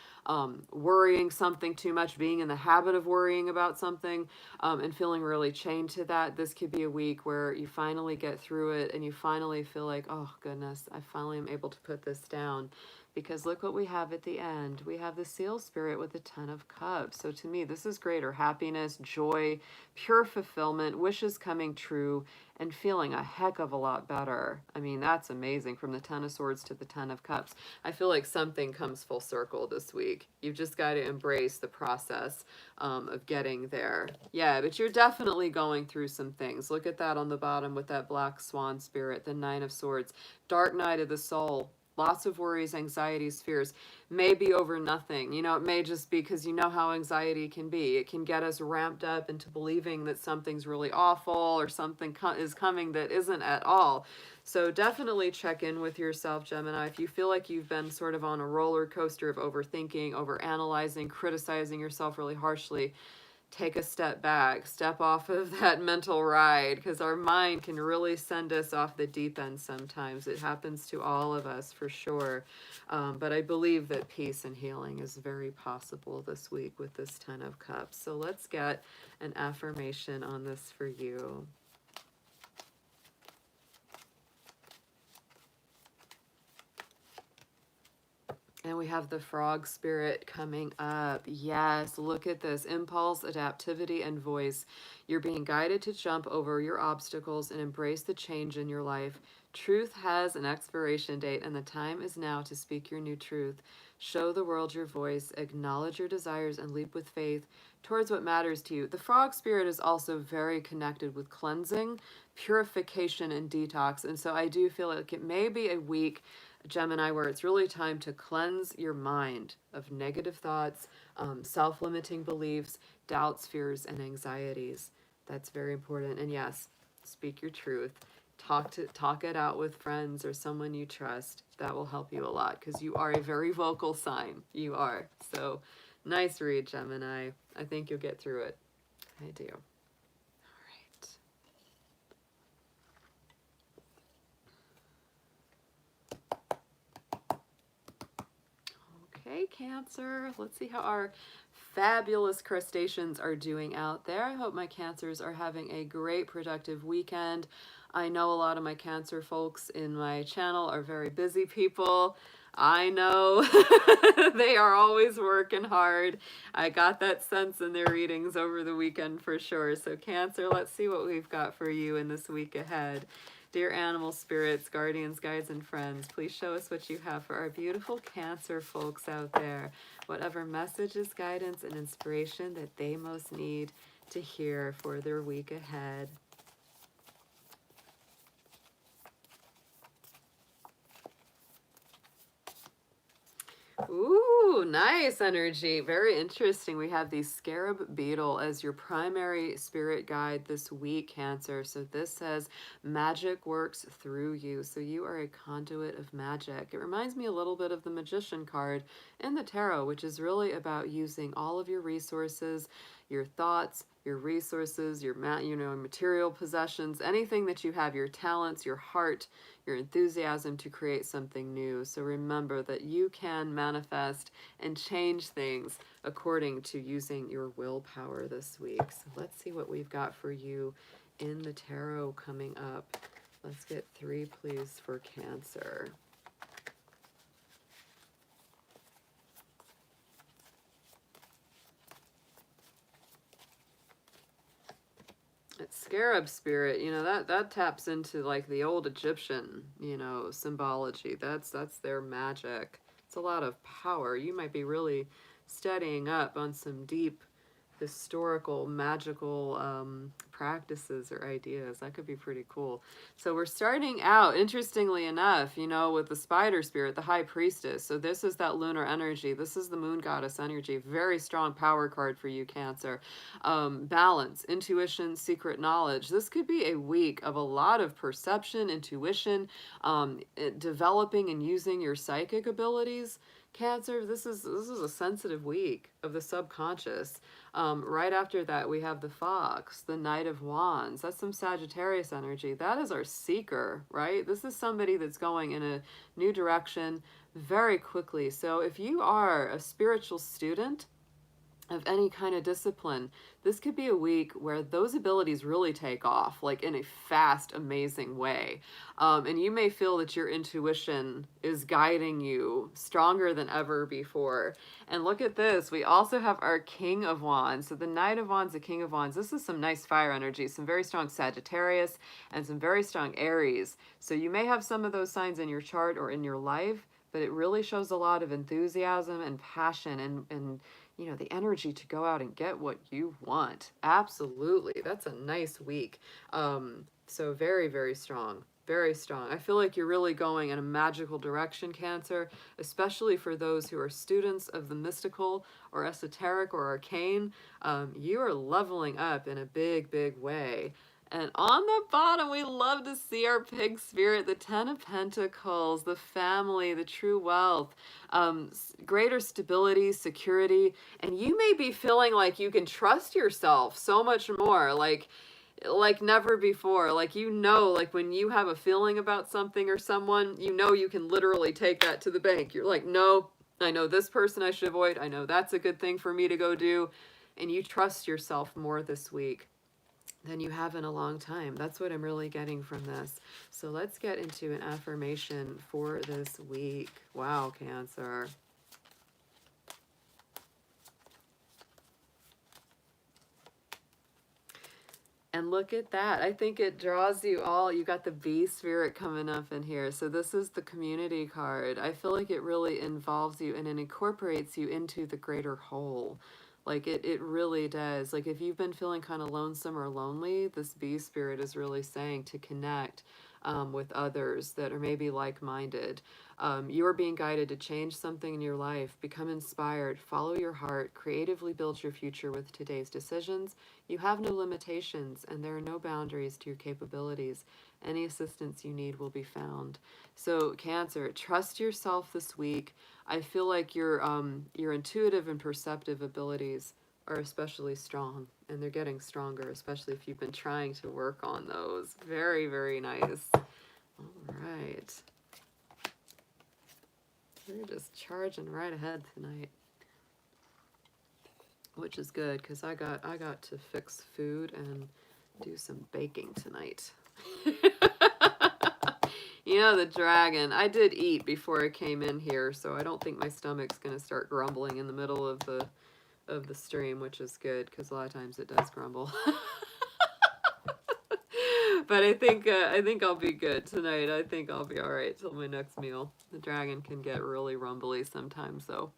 worrying something too much, being in the habit of worrying about something, and feeling really chained to that, this could be a week where you finally get through it and you finally feel like, oh goodness, I finally am able to put this down. Because look what we have at the end. We have the seal spirit with the 10 of cups. So to me, this is greater happiness, joy, pure fulfillment, wishes coming true, and feeling a heck of a lot better. I mean, that's amazing. From the 10 of swords to the 10 of cups. I feel like something comes full circle this week. You've just got to embrace the process of getting there. Yeah, but you're definitely going through some things. Look at that on the bottom with that black swan spirit, the 9 of swords, dark night of the soul. Lots of worries, anxieties, fears, may be over nothing. It may just be because you know how anxiety can be. It can get us ramped up into believing that something's really awful or something is coming that isn't at all. So definitely check in with yourself, Gemini. If you feel like you've been sort of on a roller coaster of overthinking, overanalyzing, criticizing yourself really harshly, take a step back, step off of that mental ride, because our mind can really send us off the deep end sometimes. It happens to all of us for sure. But I believe that peace and healing is very possible this week with this 10 of cups. So let's get an affirmation on this for you. And we have the frog spirit coming up. Yes, look at this. Impulse, adaptivity, and voice. You're being guided to jump over your obstacles and embrace the change in your life. Truth has an expiration date, and the time is now to speak your new truth. Show the world your voice, acknowledge your desires, and leap with faith towards what matters to you. The frog spirit is also very connected with cleansing, purification, and detox. And so I do feel like it may be a week, Gemini, where it's really time to cleanse your mind of negative thoughts, self-limiting beliefs, doubts, fears, and anxieties. That's very important. And yes, speak your truth. Talk it out with friends or someone you trust. That will help you a lot because you are a very vocal sign. You are. So nice read, Gemini. I think you'll get through it. I do. Okay, Cancer. Let's see how our fabulous crustaceans are doing out there. I hope my Cancers are having a great, productive weekend. I know a lot of my Cancer folks in my channel are very busy people. I know they are always working hard. I got that sense in their readings over the weekend for sure. So Cancer, let's see what we've got for you in this week ahead. Dear animal spirits, guardians, guides, and friends, please show us what you have for our beautiful Cancer folks out there. Whatever messages, guidance, and inspiration that they most need to hear for their week ahead. Ooh, nice energy. Very interesting. We have the scarab beetle as your primary spirit guide this week, Cancer. So this says magic works through you. So you are a conduit of magic. It reminds me a little bit of the magician card in the tarot, which is really about using all of your resources, your thoughts, your resources, your material possessions, anything that you have, your talents, your heart, your enthusiasm to create something new. So remember that you can manifest and change things according to using your willpower this week. So let's see what we've got for you in the tarot coming up. Let's get 3, please, for Cancer. Scarab spirit, that taps into like the old Egyptian, symbology. That's their magic. It's a lot of power. You might be really studying up on some deep historical, magical practices or ideas. That could be pretty cool. So we're starting out, interestingly enough, with the spider spirit, the high priestess. So this is that lunar energy. This is the moon goddess energy. Very strong power card for you, Cancer. Balance, intuition, secret knowledge. This could be a week of a lot of perception, intuition, developing and using your psychic abilities. Cancer, this is a sensitive week of the subconscious. Right after that, we have the Fox, the Knight of Wands. That's some Sagittarius energy. That is our seeker, right? This is somebody that's going in a new direction very quickly. So if you are a spiritual student of any kind of discipline, this could be a week where those abilities really take off, like in a fast, amazing way. And you may feel that your intuition is guiding you stronger than ever before. And look at this. We also have our King of Wands. So the Knight of Wands, the King of Wands. This is some nice fire energy, some very strong Sagittarius and some very strong Aries. So you may have some of those signs in your chart or in your life, but it really shows a lot of enthusiasm and passion and the energy to go out and get what you want. Absolutely. That's a nice week. So very, very strong. Very strong. I feel like you're really going in a magical direction, Cancer, especially for those who are students of the mystical or esoteric or arcane. You are leveling up in a big, big way. And on the bottom, we love to see our pig spirit, the 10 of Pentacles, the family, the true wealth, greater stability, security. And you may be feeling like you can trust yourself so much more, like never before. Like, like when you have a feeling about something or someone, you can literally take that to the bank. You're like, no, I know this person I should avoid. I know that's a good thing for me to go do. And you trust yourself more this week than you have in a long time. That's what I'm really getting from this. So let's get into an affirmation for this week. Wow, Cancer. And look at that. I think it draws you all. You got the bee spirit coming up in here. So this is the community card. I feel like it really involves you and it incorporates you into the greater whole. Like it really does. Like if you've been feeling kind of lonesome or lonely, this bee spirit is really saying to connect with others that are maybe like-minded. You are being guided to change something in your life, become inspired, follow your heart, creatively build your future with today's decisions. You have no limitations, and there are no boundaries to your capabilities. Any assistance you need will be found. So Cancer, trust yourself this week. I feel like your intuitive and perceptive abilities are especially strong, and they're getting stronger, especially if you've been trying to work on those. Very, very nice. All right. We're just charging right ahead tonight, which is good because I got to fix food and do some baking tonight. You know, the dragon. I did eat before I came in here, so I don't think my stomach's gonna start grumbling in the middle of the stream, which is good because a lot of times it does grumble. But I think I'll be good tonight. I think I'll be all right till my next meal. The dragon can get really rumbly sometimes, though.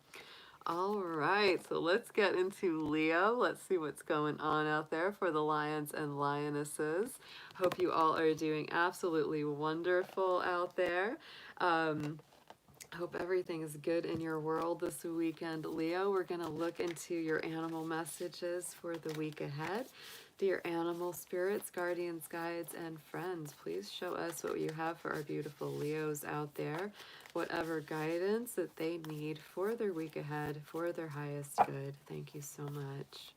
All right, so let's get into Leo. Let's see what's going on out there for the lions and lionesses. Hope you all are doing absolutely wonderful out there. Hope everything is good in your world this weekend, Leo. We're going to look into your animal messages for the week ahead. Dear animal spirits, guardians, guides, and friends, please show us what you have for our beautiful Leos out there. Whatever guidance that they need for their week ahead, for their highest good. Thank you so much.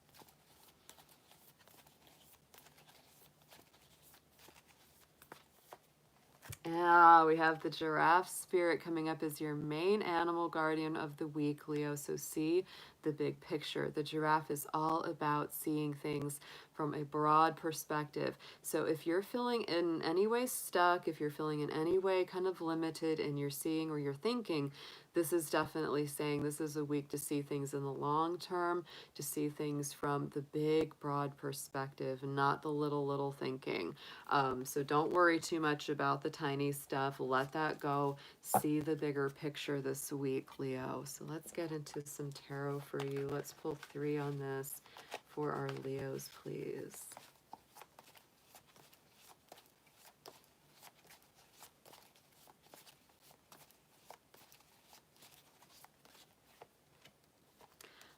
Yeah, we have the giraffe spirit coming up as your main animal guardian of the week, Leo. So see the big picture. The giraffe is all about seeing things from a broad perspective. So if you're feeling in any way stuck, if you're feeling in any way kind of limited in your seeing or your thinking, this is definitely saying this is a week to see things in the long term, to see things from the big, broad perspective, not the little thinking. So don't worry too much about the tiny stuff. Let that go. See the bigger picture this week, Leo. So let's get into some tarot for you. Let's pull 3 on this for our Leos, please.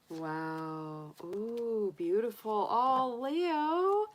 Wow. Ooh, beautiful. Oh, Leo.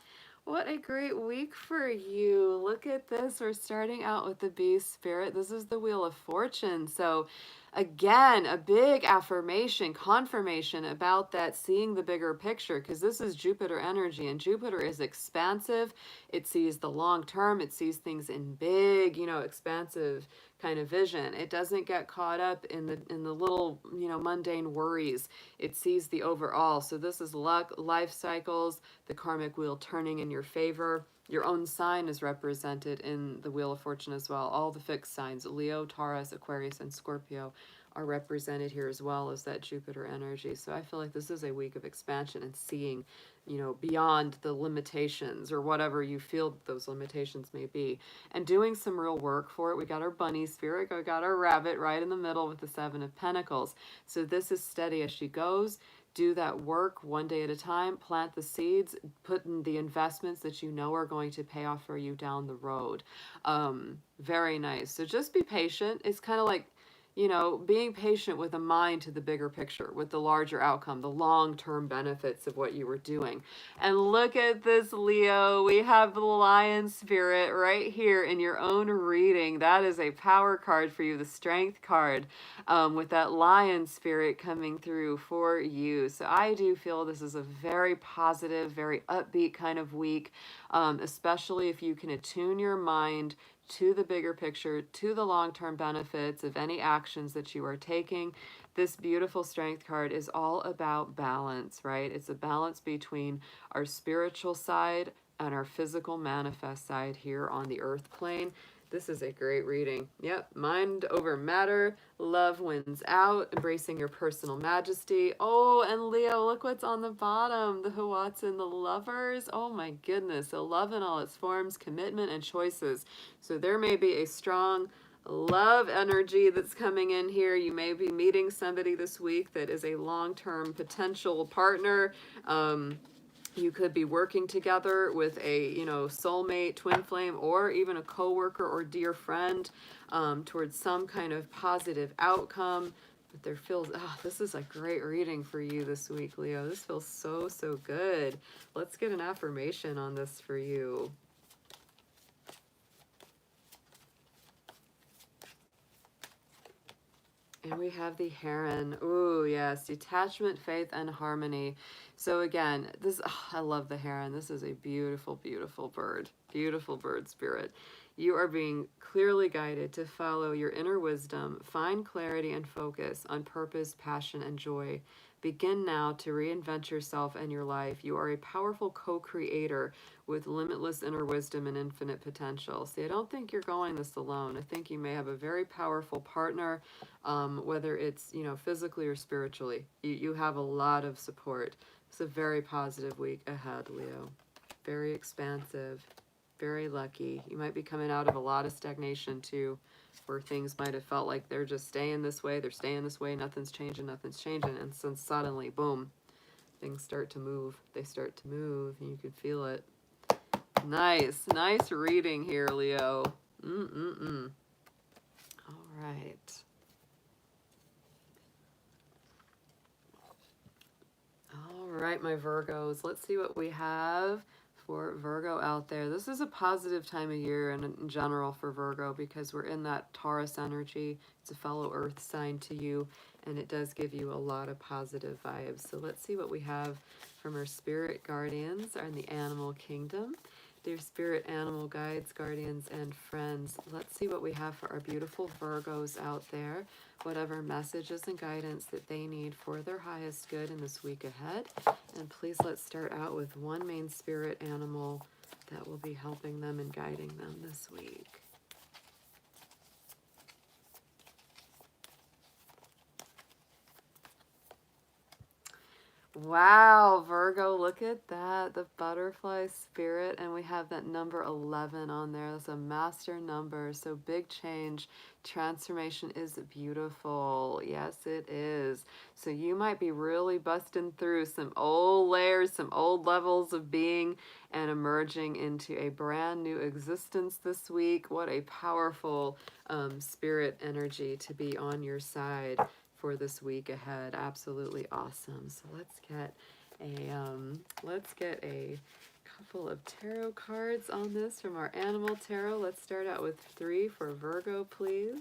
What a great week for you. Look at this. We're starting out with the Beast Spirit. This is the Wheel of Fortune. So again, a big affirmation, confirmation about that seeing the bigger picture, because this is Jupiter energy, and Jupiter is expansive. It sees the long term. It sees things in big, expansive kind of vision. It doesn't get caught up in the little, mundane worries. It sees the overall. So this is luck, life cycles, the karmic wheel turning in your favor. Your own sign is represented in the Wheel of Fortune as well. All the fixed signs, Leo, Taurus, Aquarius, and Scorpio, are represented here as well as that Jupiter energy. So I feel like this is a week of expansion and seeing, beyond the limitations or whatever you feel those limitations may be, and doing some real work for it. We got our bunny spirit, we got our rabbit right in the middle with the 7 of Pentacles. So this is steady as she goes. Do that work one day at a time, plant the seeds, put in the investments that you know are going to pay off for you down the road. Very nice. So just be patient. It's kind of like, being patient with a mind to the bigger picture, with the larger outcome, the long-term benefits of what you were doing. And look at this, Leo. We have the Lion Spirit right here in your own reading. That is a power card for you, the Strength card, with that Lion Spirit coming through for you. So I do feel this is a very positive, very upbeat kind of week, especially if you can attune your mind to the bigger picture, to the long-term benefits of any actions that you are taking. This beautiful Strength card is all about balance, right? It's a balance between our spiritual side and our physical manifest side here on the earth plane. This is a great reading. Yep, mind over matter, love wins out, embracing your personal majesty. Oh, and Leo, look what's on the bottom, the What's in the Lovers. Oh my goodness, so love in all its forms, commitment and choices. So there may be a strong love energy that's coming in here. You may be meeting somebody this week that is a long-term potential partner. You could be working together with a, soulmate, twin flame, or even a coworker or dear friend towards some kind of positive outcome. But there feels, this is a great reading for you this week, Leo. This feels so, so good. Let's get an affirmation on this for you. And we have the heron. Ooh, yes, detachment, faith, and harmony. So again, I love the heron. This is a beautiful, beautiful bird. Beautiful bird spirit. You are being clearly guided to follow your inner wisdom, find clarity and focus on purpose, passion, and joy. Begin now to reinvent yourself and your life. You are a powerful co-creator with limitless inner wisdom and infinite potential. See, I don't think you're going this alone. I think you may have a very powerful partner, whether it's, physically or spiritually. You have a lot of support. It's a very positive week ahead, Leo. Very expansive, very lucky. You might be coming out of a lot of stagnation too, where things might have felt like they're just staying this way, nothing's changing, and then suddenly, boom, things start to move. They start to move, and you can feel it. Nice reading here, Leo. All right. All right, my Virgos. Let's see what we have for Virgo out there. This is a positive time of year and in general for Virgo because we're in that Taurus energy. It's a fellow earth sign to you, and it does give you a lot of positive vibes. So let's see what we have from our spirit guardians are in the animal kingdom. Dear spirit, animal guides, guardians, and friends, let's see what we have for our beautiful Virgos out there. Whatever messages and guidance that they need for their highest good in this week ahead. And please let's start out with one main spirit animal that will be helping them and guiding them this week. Wow, Virgo, look at that, the butterfly spirit, and we have that number 11 on there. That's a master number, so big change. Transformation is beautiful. Yes, it is. So you might be really busting through some old layers, some old levels of being, and emerging into a brand new existence this week. What a powerful spirit energy to be on your side for this week ahead. Absolutely awesome. So let's get a couple of tarot cards on this from our animal tarot. Let's start out with 3 for Virgo, please.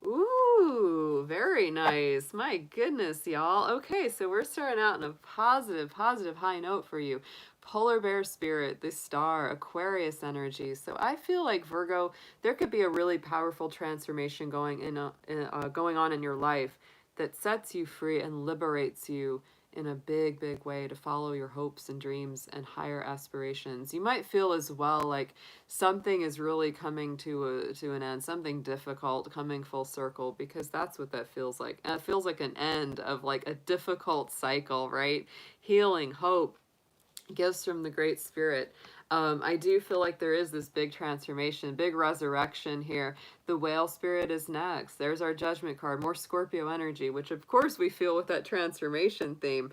Ooh, very nice. My goodness, y'all. Okay, so we're starting out in a positive high note for you. Polar bear spirit, the star, Aquarius energy. So I feel like Virgo, there could be a really powerful transformation going on in your life that sets you free and liberates you in a big way to follow your hopes and dreams and higher aspirations. You might feel as well like something is really coming to an end, something difficult coming full circle, because that's what that feels like. And it feels like an end of like a difficult cycle, right? Healing, hope, gifts from the Great Spirit. I do feel like there is this big transformation, big resurrection here. The whale spirit is next. There's our judgment card, more Scorpio energy, which of course we feel with that transformation theme.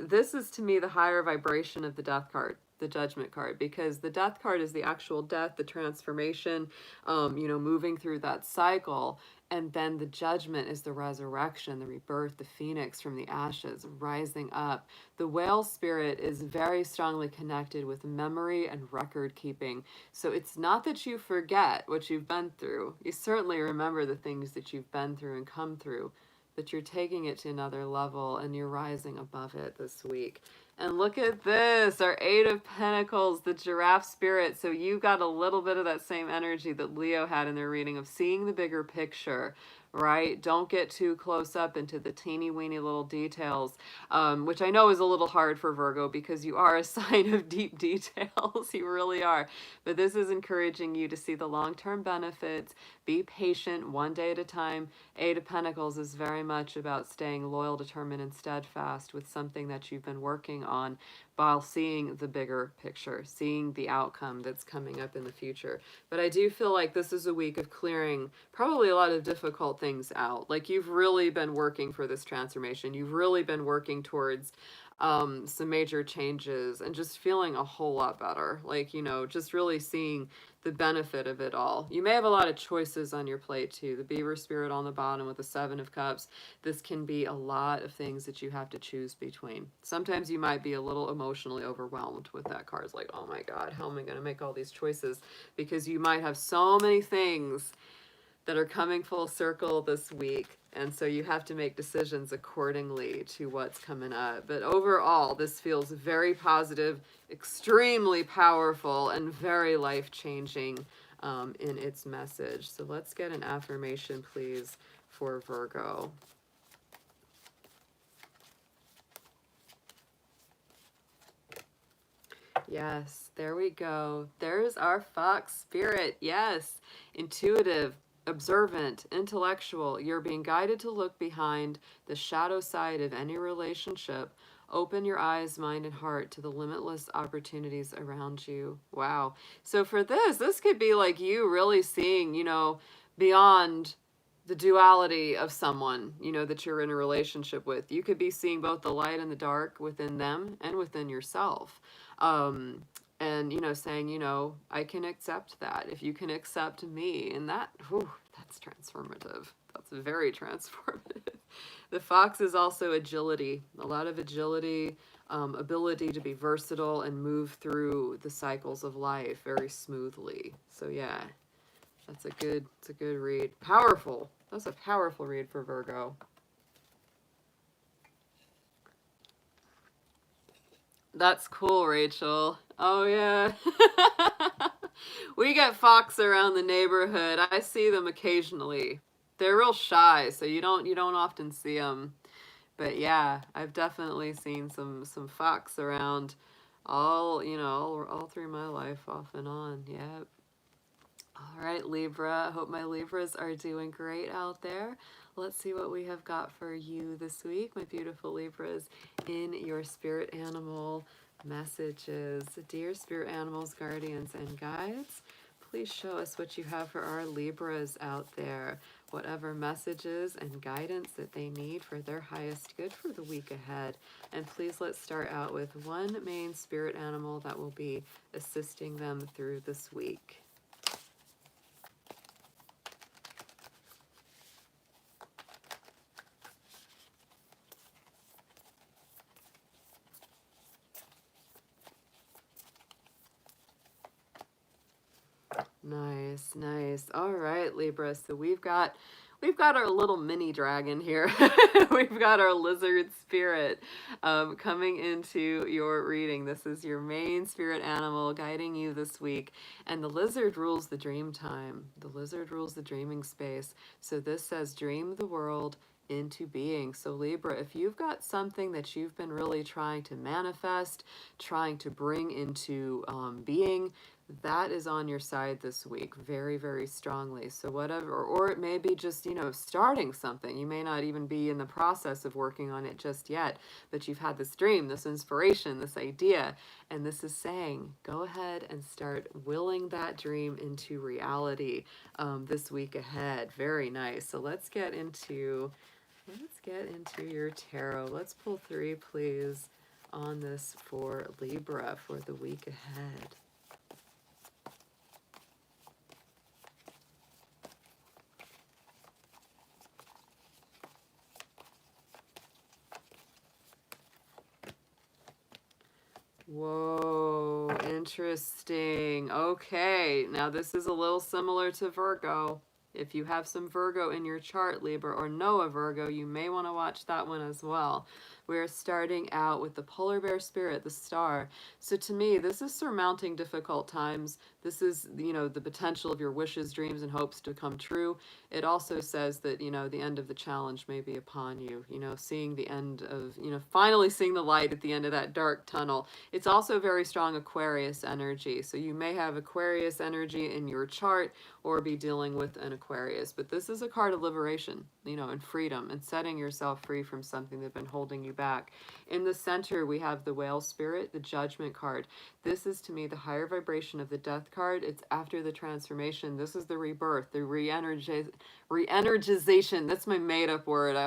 This is to me the higher vibration of the death card, the judgment card, because the death card is the actual death, the transformation, moving through that cycle. And then the judgment is the resurrection, the rebirth, the phoenix from the ashes, rising up. The whale spirit is very strongly connected with memory and record keeping. So it's not that you forget what you've been through. You certainly remember the things that you've been through and come through, but you're taking it to another level and you're rising above it this week. And look at this, our 8 of Pentacles, the giraffe spirit. So you got a little bit of that same energy that Leo had in their reading of seeing the bigger picture, right? Don't get too close up into the teeny weeny little details, which I know is a little hard for Virgo because you are a sign of deep details. You really are. But this is encouraging you to see the long-term benefits, Be patient, one day at a time. Eight of Pentacles is very much about staying loyal, determined, and steadfast with something that you've been working on while seeing the bigger picture, seeing the outcome that's coming up in the future. But I do feel like this is a week of clearing probably a lot of difficult things out. Like you've really been working for this transformation. You've really been working towards some major changes and just feeling a whole lot better. Like, you know, just really seeing the benefit of it all. You may have a lot of choices on your plate too. The Beaver Spirit on the bottom with the Seven of Cups. This can be a lot of things that you have to choose between. Sometimes you might be a little emotionally overwhelmed with that card. It's like, oh my God, how am I going to make all these choices? Because you might have so many things that are coming full circle this week. And so you have to make decisions accordingly to what's coming up. But overall, this feels very positive, extremely powerful, and very life-changing in its message. So let's get an affirmation, please, for Virgo. Yes, there we go. There's our fox spirit. Yes, intuitive, observant, intellectual. You're being guided to look behind the shadow side of any relationship. Open your eyes, mind, and heart to the limitless opportunities around you. Wow. So for this could be like you really seeing, you know, beyond the duality of someone, you know, that you're in a relationship with. You could be seeing both the light and the dark within them and within yourself. And, you know, saying, you know, I can accept that. If you can accept me, and that, whew, that's transformative. That's very transformative. The fox is also agility, a lot of agility, ability to be versatile and move through the cycles of life very smoothly. So yeah, it's a good read. Powerful. That's a powerful read for Virgo. That's cool, Rachel. Oh, yeah. We get fox around the neighborhood. I see them occasionally. They're real shy, so you don't often see them. But yeah, I've definitely seen some fox around all, you know, all through my life off and on. Yep. All right, Libra. I hope my Libras are doing great out there. Let's see what we have got for you this week, my beautiful Libras, in your spirit animal messages. Dear spirit animals, guardians, and guides, please show us what you have for our Libras out there. Whatever messages and guidance that they need for their highest good for the week ahead. And please let's start out with one main spirit animal that will be assisting them through this week. Nice, nice. All right, Libra. So we've got our little mini dragon here. We've got our lizard spirit coming into your reading. This is your main spirit animal guiding you this week. And the lizard rules the dream time. The lizard rules the dreaming space. So this says dream the world into being. So Libra, if you've got something that you've been really trying to manifest, trying to bring into being, that is on your side this week very, very strongly. So whatever, or it may be just, you know, starting something. You may not even be in the process of working on it just yet, but you've had this dream, this inspiration, this idea, and this is saying, go ahead and start willing that dream into reality this week ahead. Very nice. So let's get into your tarot. Let's pull 3, please, on this for Libra for the week ahead. Whoa, interesting. Okay, now this is a little similar to Virgo. If you have some Virgo in your chart, Libra, or know a Virgo, you may want to watch that one as well. We're starting out with the polar bear spirit, the star. So to me, this is surmounting difficult times. This is, you know, the potential of your wishes, dreams, and hopes to come true. It also says that, you know, the end of the challenge may be upon you, you know, seeing the end of, you know, finally seeing the light at the end of that dark tunnel. It's also very strong Aquarius energy. So you may have Aquarius energy in your chart or be dealing with an Aquarius, but this is a card of liberation, you know, and freedom and setting yourself free from something that's been holding you back. In the center, we have the Whale Spirit, the Judgment card. This is, to me, the higher vibration of the Death card. It's after the transformation. This is the rebirth, the re-energization. That's my made-up word.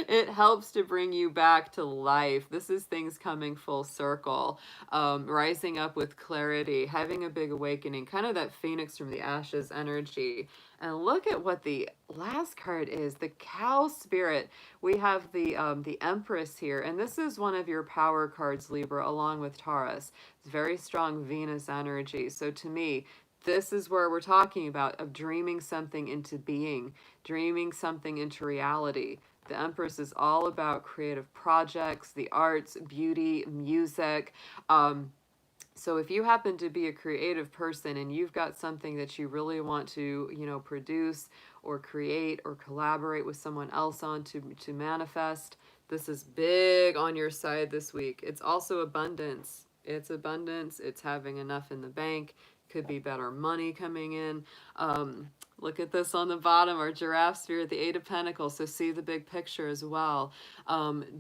It helps to bring you back to life. This is things coming full circle, rising up with clarity, having a big awakening, kind of that phoenix from the ashes energy. And look at what the last card is, the Cow Spirit. We have the Empress here, and this is one of your power cards, Libra, along with Taurus. It's very strong Venus energy. So to me, this is where we're talking about of dreaming something into being, dreaming something into reality. The Empress is all about creative projects, the arts, beauty, music. So if you happen to be a creative person and you've got something that you really want to, you know, produce or create or collaborate with someone else on to manifest, this is big on your side this week. It's also abundance. It's abundance. It's having enough in the bank. Could be better money coming in. Look at this on the bottom, our Giraffe Spirit, the Eight of Pentacles. So see the big picture as well.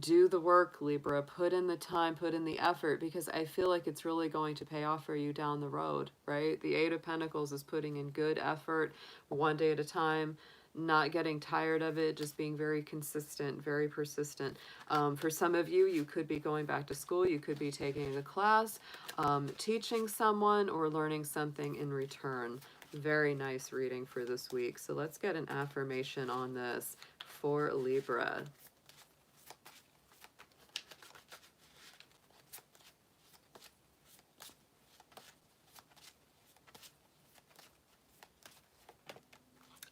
Do the work, Libra. Put in the time, put in the effort, because I feel like it's really going to pay off for you down the road, right? The Eight of Pentacles is putting in good effort, one day at a time, not getting tired of it, just being very consistent, very persistent. For some of you, you could be going back to school, you could be taking a class, teaching someone, or learning something in return. Very nice reading for this week. So let's get an affirmation on this for Libra.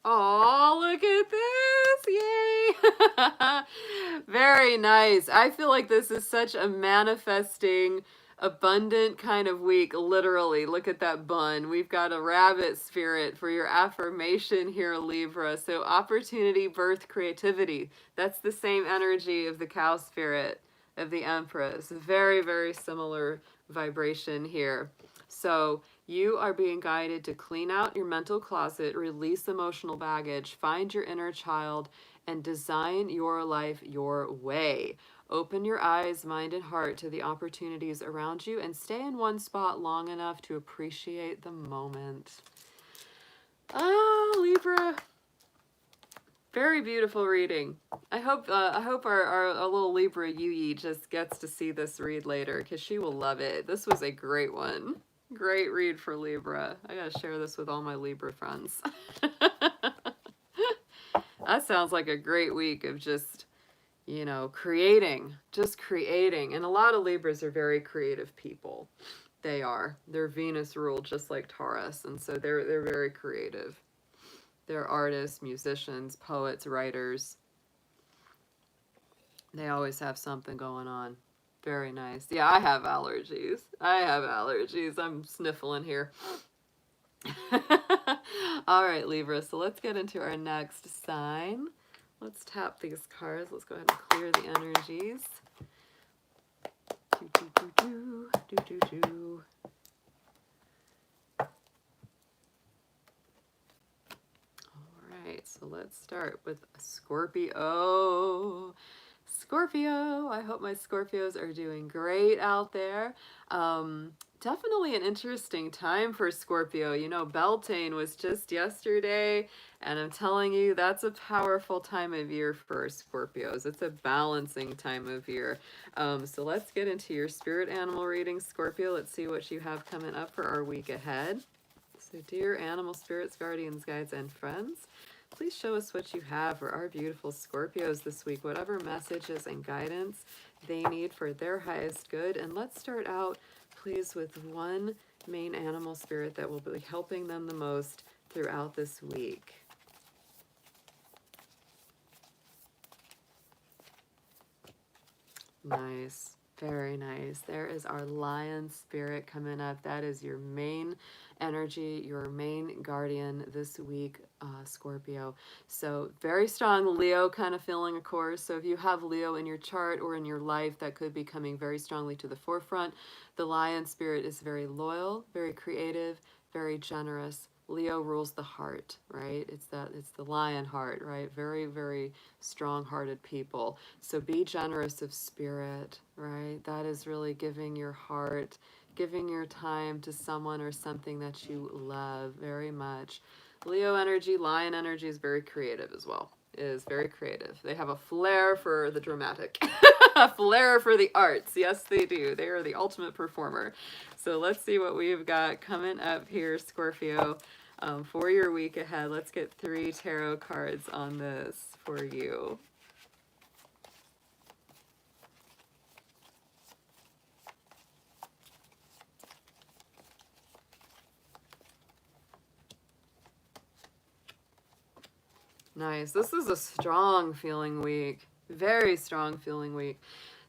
Oh, look at this. Yay. Very nice. I feel like this is such a manifesting, abundant kind of week. Literally, look at that bun. We've got a rabbit spirit for your affirmation here, Libra. So opportunity, birth, creativity. That's the same energy of the Cow Spirit, of the Empress. Very, very similar vibration here. So you are being guided to clean out your mental closet, release emotional baggage, find your inner child, and design your life your way. Open your eyes, mind, and heart to the opportunities around you, and stay in one spot long enough to appreciate the moment. Oh, Libra. Very beautiful reading. I hope our little Libra Yui just gets to see this read later, because she will love it. This was a great one. Great read for Libra. I gotta share this with all my Libra friends. That sounds like a great week of just, you know, creating. Just creating. And a lot of Libras are very creative people. They are. They're Venus ruled just like Taurus. And so they're very creative. They're artists, musicians, poets, writers. They always have something going on. Very nice. Yeah, I have allergies. I'm sniffling here. All right, Libra. So let's get into our next sign. Let's tap these cards. Let's go ahead and clear the energies. Do, do, do, do, do, do, do. All right, so let's start with Scorpio. Scorpio, I hope my Scorpios are doing great out there. Definitely an interesting time for Scorpio. You know, Beltane was just yesterday, and I'm telling you, that's a powerful time of year for Scorpios. It's a balancing time of year. So let's get into your spirit animal reading, Scorpio. Let's see what you have coming up for our week ahead. So dear animal spirits, guardians, guides, and friends, please show us what you have for our beautiful Scorpios this week, whatever messages and guidance they need for their highest good. And let's start out, please, with one main animal spirit that will be helping them the most throughout this week. Nice. Very nice. There is our lion spirit coming up. That is your main energy, your main guardian this week, Scorpio. So very strong Leo kind of feeling, of course. So if you have Leo in your chart or in your life, that could be coming very strongly to the forefront. The lion spirit is very loyal, very creative, very generous, Leo rules the heart, right? It's the lion heart, right? Very, very strong-hearted people. So be generous of spirit, right? That is really giving your heart, giving your time to someone or something that you love very much. Leo energy, lion energy is very creative as well. Is very creative. They have a flair for the dramatic, a flair for the arts. Yes, they do. They are the ultimate performer. So let's see what we've got coming up here, Scorpio, for your week ahead. Let's get 3 tarot cards on this for you. Nice. This is a strong feeling week. Very strong feeling week.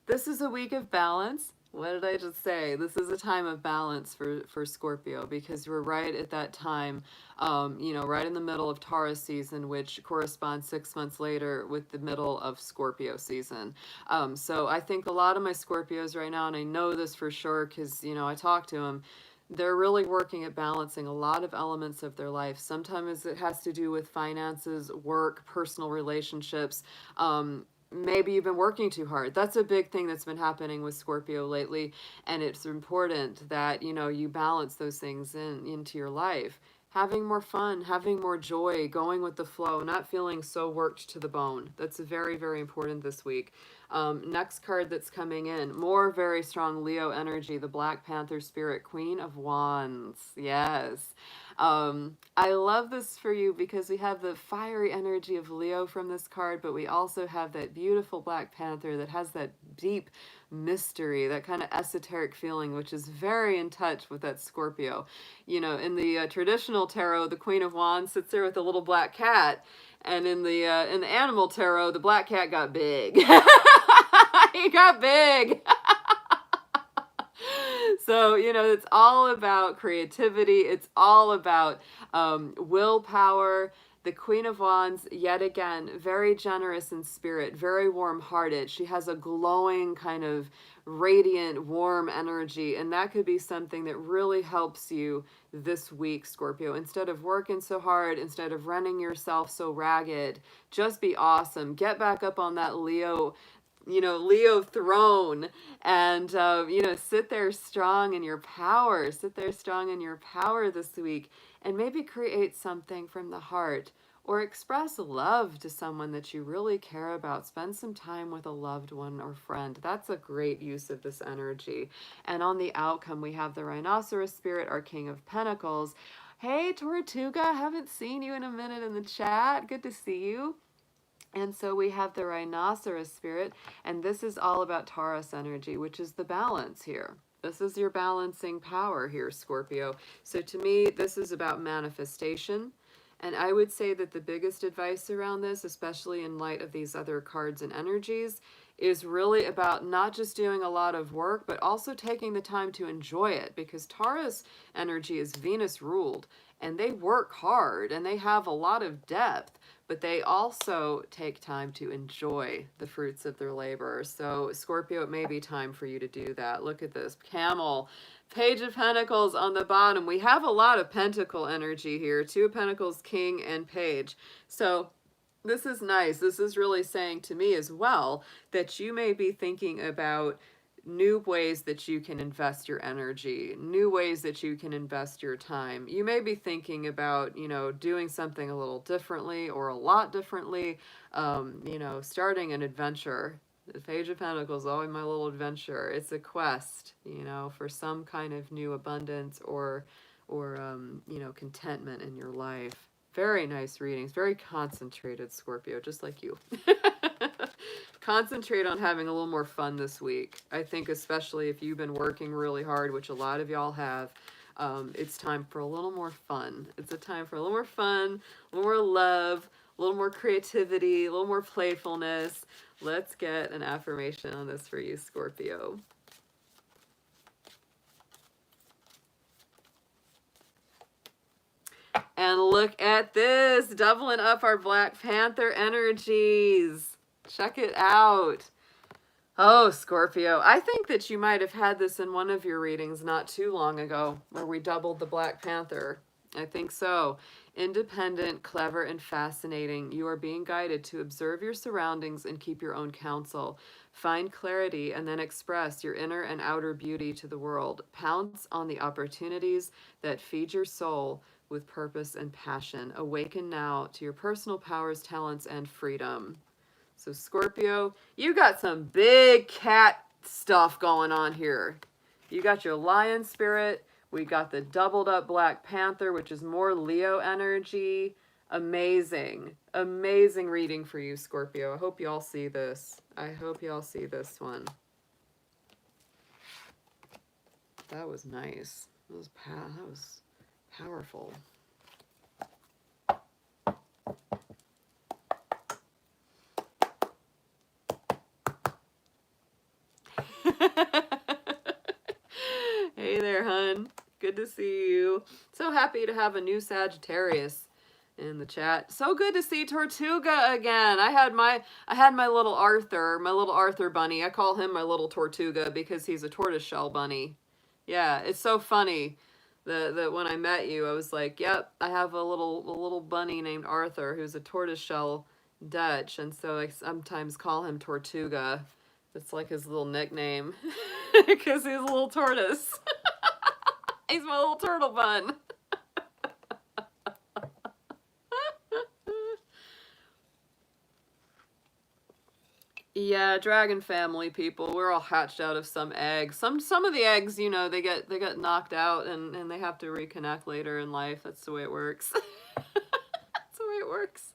This is a week of balance. What did I just say? This is a time of balance for Scorpio, because we're right at that time, you know, right in the middle of Taurus season, which corresponds 6 months later with the middle of Scorpio season. So I think a lot of my Scorpios right now, and I know this for sure because, you know, I talk to them, they're really working at balancing a lot of elements of their life. Sometimes it has to do with finances, work, personal relationships. Maybe you've been working too hard. That's a big thing that's been happening with Scorpio lately, and it's important that, you know, you balance those things into your life. Having more fun, having more joy, going with the flow, not feeling so worked to the bone. That's very, very important this week. Next card that's coming in, more very strong Leo energy, the Black Panther spirit, Queen of Wands. Yes. I love this for you because we have the fiery energy of Leo from this card, but we also have that beautiful Black Panther that has that deep mystery, that kind of esoteric feeling, which is very in touch with that Scorpio. You know, in the traditional tarot, the Queen of Wands sits there with a little black cat, and in the animal tarot, the black cat got big. He got big. So, you know, it's all about creativity. It's all about willpower. The Queen of Wands, yet again, very generous in spirit, very warm-hearted. She has a glowing kind of radiant, warm energy, and that could be something that really helps you this week, Scorpio. Instead of working so hard, instead of running yourself so ragged, just be awesome. Get back up on that Leo, you know, Leo throne, and, you know, sit there strong in your power. Sit there strong in your power this week, and maybe create something from the heart, or express love to someone that you really care about. Spend some time with a loved one or friend. That's a great use of this energy. And on the outcome, we have the Rhinoceros spirit, our King of Pentacles. Hey, Tortuga, haven't seen you in a minute in the chat. Good to see you. And so we have the Rhinoceros spirit, and this is all about Taurus energy, which is the balance here. This is your balancing power here, Scorpio. So to me, this is about manifestation. And I would say that the biggest advice around this, especially in light of these other cards and energies, is really about not just doing a lot of work, but also taking the time to enjoy it, because Taurus energy is Venus ruled, and they work hard and they have a lot of depth, but they also take time to enjoy the fruits of their labor. So Scorpio, it may be time for you to do that. Look at this, Camel, Page of Pentacles on the bottom. We have a lot of Pentacle energy here, 2 of Pentacles, King and Page. So this is nice. This is really saying to me as well that you may be thinking about new ways that you can invest your energy, new ways that you can invest your time. You may be thinking about, you know, doing something a little differently or a lot differently, you know, starting an adventure. The Page of Pentacles, always my little adventure. It's a quest, you know, for some kind of new abundance or you know, contentment in your life. Very nice readings, very concentrated, Scorpio, just like you. Concentrate on having a little more fun this week. I think especially if you've been working really hard, which a lot of y'all have, it's time for a little more fun. It's a time for a little more fun, a little more love, a little more creativity, a little more playfulness. Let's get an affirmation on this for you, Scorpio. And look at this, doubling up our Black Panther energies. Check it out. Oh, Scorpio, I think that you might have had this in one of your readings not too long ago, where we doubled the Black Panther. I think so. Independent, clever, and fascinating. You are being guided to observe your surroundings and keep your own counsel. Find clarity and then express your inner and outer beauty to the world. Pounce on the opportunities that feed your soul with purpose and passion. Awaken now to your personal powers, talents, and freedom. So, Scorpio, you got some big cat stuff going on here. You got your lion spirit. We got the doubled up Black Panther, which is more Leo energy. Amazing. Amazing reading for you, Scorpio. I hope you all see this. I hope you all see this one. That was nice. That was powerful. Hey there, hun. Good to see you. So happy to have a new Sagittarius in the chat. So good to see Tortuga again. I had my little Arthur bunny. I call him my little Tortuga because he's a tortoiseshell bunny. Yeah, it's so funny that when I met you, I was like, "Yep, I have a little bunny named Arthur who's a tortoiseshell Dutch," and so I sometimes call him Tortuga. It's like his little nickname because he's a little tortoise. He's my little turtle bun. Yeah, dragon family people. We're all hatched out of some eggs. Some of the eggs, you know, they get knocked out and they have to reconnect later in life. That's the way it works. That's the way it works.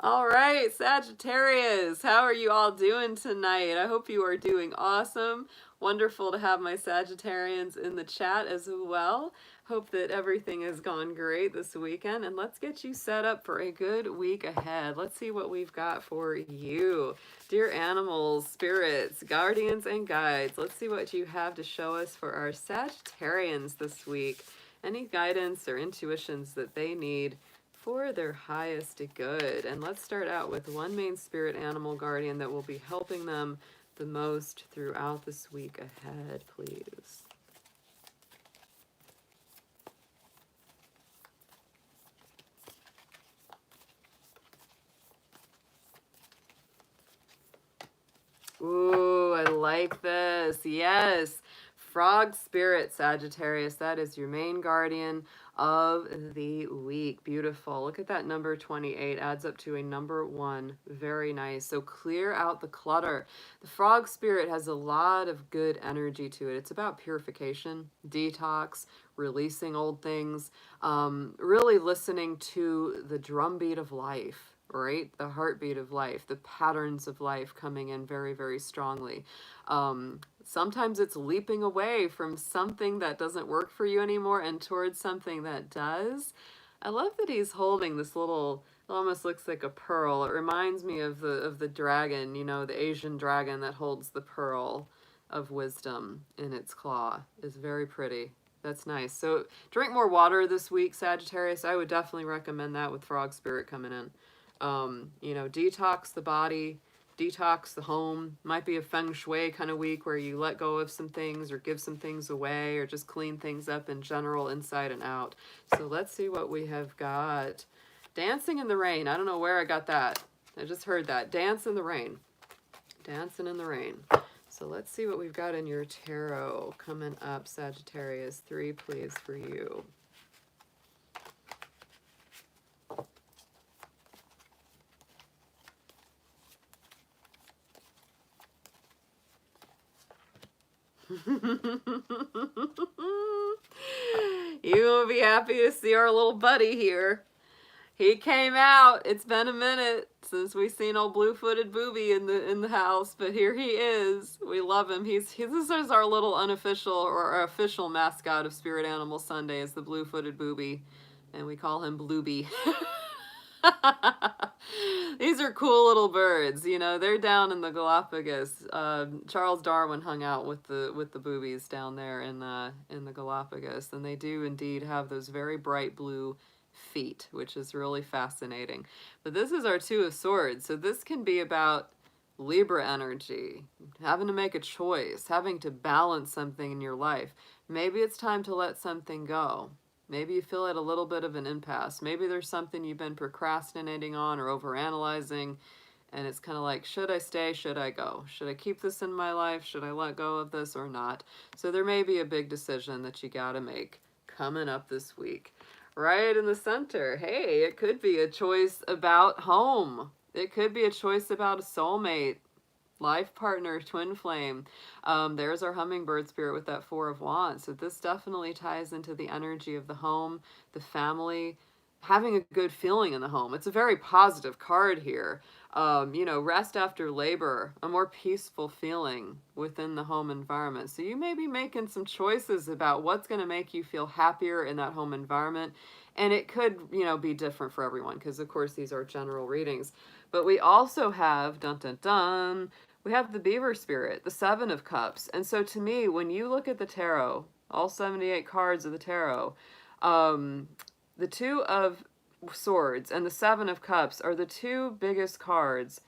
All right, Sagittarius, how are you all doing tonight? I hope you are doing awesome. Wonderful to have my Sagittarians in the chat as well. Hope that everything has gone great this weekend, and let's get you set up for a good week ahead. Let's see what we've got for you. Dear animals, spirits, guardians, and guides, let's see what you have to show us for our Sagittarians this week. Any guidance or intuitions that they need for their highest good. And let's start out with one main spirit animal guardian that will be helping them the most throughout this week ahead, please. Ooh, I like this. Yes. Frog spirit, Sagittarius. That is your main guardian of the week. Beautiful. Look at that number 28. Adds up to a number 1. Very nice. So clear out the clutter. The frog spirit has a lot of good energy to it. It's about purification, detox, releasing old things, really listening to the drumbeat of life. Right? The heartbeat of life, the patterns of life coming in very, very strongly. Sometimes it's leaping away from something that doesn't work for you anymore and towards something that does. I love that he's holding this little, it almost looks like a pearl. It reminds me of the dragon, you know, the Asian dragon that holds the pearl of wisdom in its claw. Is very pretty. That's nice. So drink more water this week, Sagittarius. I would definitely recommend that with frog spirit coming in. You know, detox the body, detox the home. Might be a feng shui kind of week where you let go of some things or give some things away or just clean things up in general, inside and out. So let's see what we have got. Dancing in the rain. I don't know where I got that. I just heard that. Dance in the rain. Dancing in the rain. So let's see what we've got in your tarot coming up, Sagittarius. 3, please, for you. You will be happy to see our little buddy here. He came out. It's been a minute since we've seen old blue-footed booby in the house, but here he is. We love him. This is our little unofficial or our official mascot of Spirit Animal Sunday, is the blue-footed booby, and we call him Blueby. These are cool little birds, you know. They're down in the Galapagos. Charles Darwin hung out with the boobies down there in the Galapagos, and they do indeed have those very bright blue feet, which is really fascinating. But this is our 2 of Swords, so this can be about Libra energy, having to make a choice, having to balance something in your life. Maybe it's time to let something go. Maybe you feel at a little bit of an impasse. Maybe there's something you've been procrastinating on or overanalyzing, and it's kind of like, should I stay? Should I go? Should I keep this in my life? Should I let go of this or not? So there may be a big decision that you got to make coming up this week. Right in the center. Hey, it could be a choice about home. It could be a choice about a soulmate, life partner, twin flame. There's our hummingbird spirit with that Four of Wands. So this definitely ties into the energy of the home, the family, having a good feeling in the home. It's a very positive card here. You know, rest after labor, a more peaceful feeling within the home environment. So you may be making some choices about what's going to make you feel happier in that home environment. And it could, you know, be different for everyone because, of course, these are general readings. But we also have, dun dun dun, we have the beaver spirit, the Seven of Cups. And so to me, when you look at the tarot, all 78 cards of the tarot, the Two of Swords and the Seven of Cups are the two biggest cards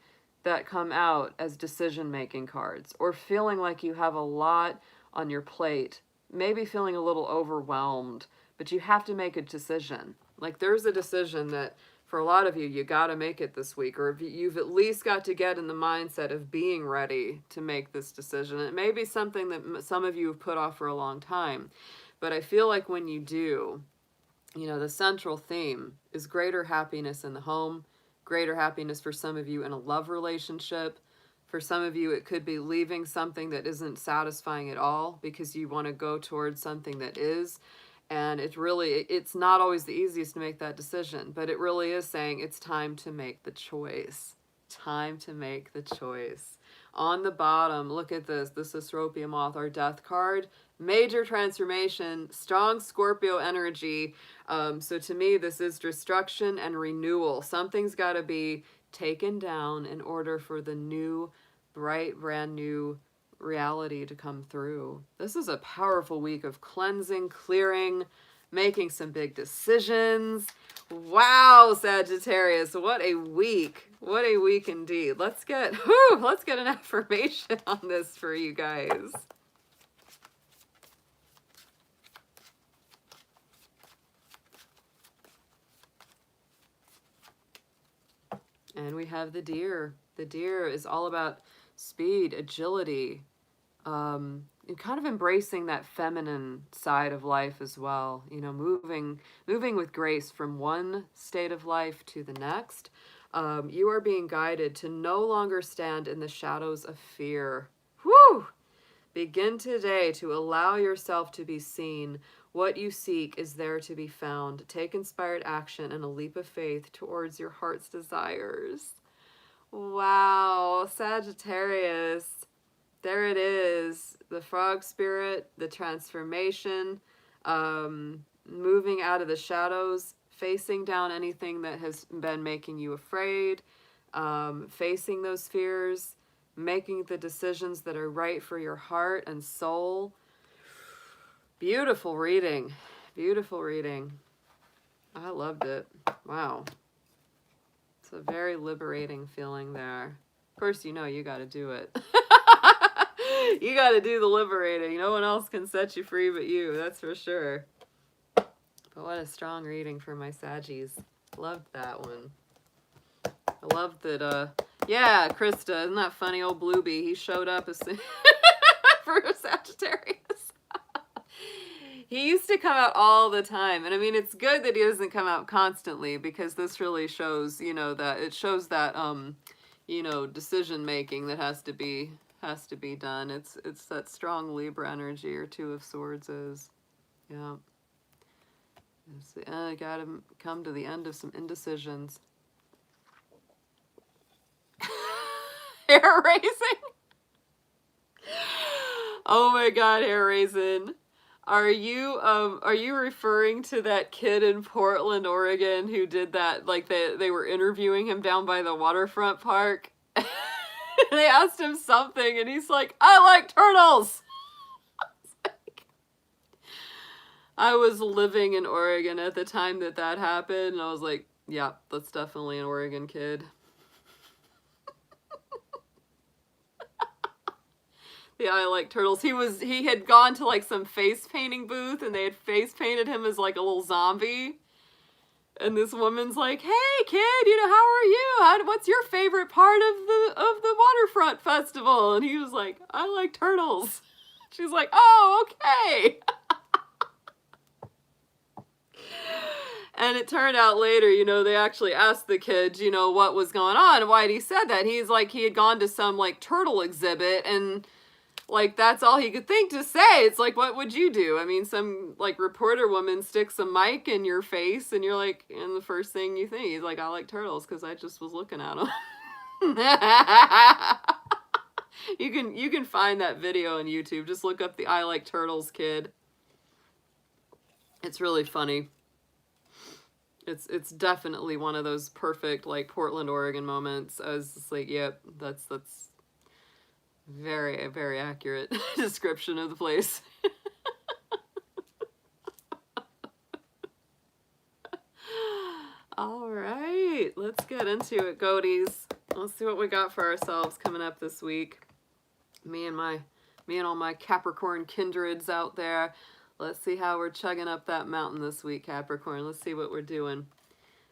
that come out as decision-making cards, or feeling like you have a lot on your plate, maybe feeling a little overwhelmed, but you have to make a decision. Like there's a decision that for a lot of you, you got to make it this week, or you've at least got to get in the mindset of being ready to make this decision. It may be something that some of you have put off for a long time, but I feel like when you do, you know, the central theme is greater happiness in the home, greater happiness for some of you in a love relationship. For some of you, it could be leaving something that isn't satisfying at all because you want to go towards something that is. And it's not always the easiest to make that decision, but it really is saying it's time to make the choice. Time to make the choice. On the bottom, look at this. This is Scorpio Moth, our death card. Major transformation, strong Scorpio energy. So to me, this is destruction and renewal. Something's got to be taken down in order for the new, bright, brand new reality to come through. This is a powerful week of cleansing, clearing, making some big decisions. Wow, Sagittarius, what a week. What a week indeed. Let's get an affirmation on this for you guys. And we have the deer. The deer is all about speed, agility, and kind of embracing that feminine side of life as well. You know, moving with grace from one state of life to the next. You are being guided to no longer stand in the shadows of fear. Whew! Begin today to allow yourself to be seen. What you seek is there to be found. Take inspired action and a leap of faith towards your heart's desires. Wow, Sagittarius. There it is. The frog spirit, the transformation, moving out of the shadows, facing down anything that has been making you afraid, facing those fears, making the decisions that are right for your heart and soul. Beautiful reading. Beautiful reading. I loved it. Wow. It's a very liberating feeling there. Of course, you know you got to do it. You got to do the liberating. No one else can set you free but you. That's for sure. But what a strong reading for my Saggies. Loved that one. I loved that, yeah, Krista, isn't that funny? Old Bluebee, he showed up as for a Sagittarius. He used to come out all the time. And I mean, it's good that he doesn't come out constantly because this really shows, you know, that it shows that, you know, decision making that has to be done. It's that strong Libra energy, or Two of Swords is. Yeah. I gotta come to the end of some indecisions. Hair raising. Oh my God, hair raising. Are you referring to that kid in Portland, Oregon who did that? Like they were interviewing him down by the waterfront park. They asked him something and he's like, I like turtles. I was living in Oregon at the time that happened, and I was like, yeah, that's definitely an Oregon kid. The I like turtles. He had gone to like some face painting booth and they had face painted him as like a little zombie. And this woman's like, "Hey kid, you know, how are you? What's your favorite part of the waterfront festival?" And he was like, "I like turtles." She's like, "Oh, okay." And it turned out later, you know, they actually asked the kid, you know, what was going on and why he said that. He's like, he had gone to some like turtle exhibit and like that's all he could think to say. It's like, what would you do? I mean, some like reporter woman sticks a mic in your face and you're like, and the first thing you think, he's like, "I like turtles," because I just was looking at them. You can find that video on YouTube. Just look up the I like turtles kid. It's really funny. It's definitely one of those perfect like Portland, Oregon moments. I was just like, yep, that's very, very accurate description of the place. All right, let's get into it, goaties. Let's see what we got for ourselves coming up this week. Me and all my Capricorn kindreds out there. Let's see how we're chugging up that mountain this week, Capricorn. Let's see what we're doing.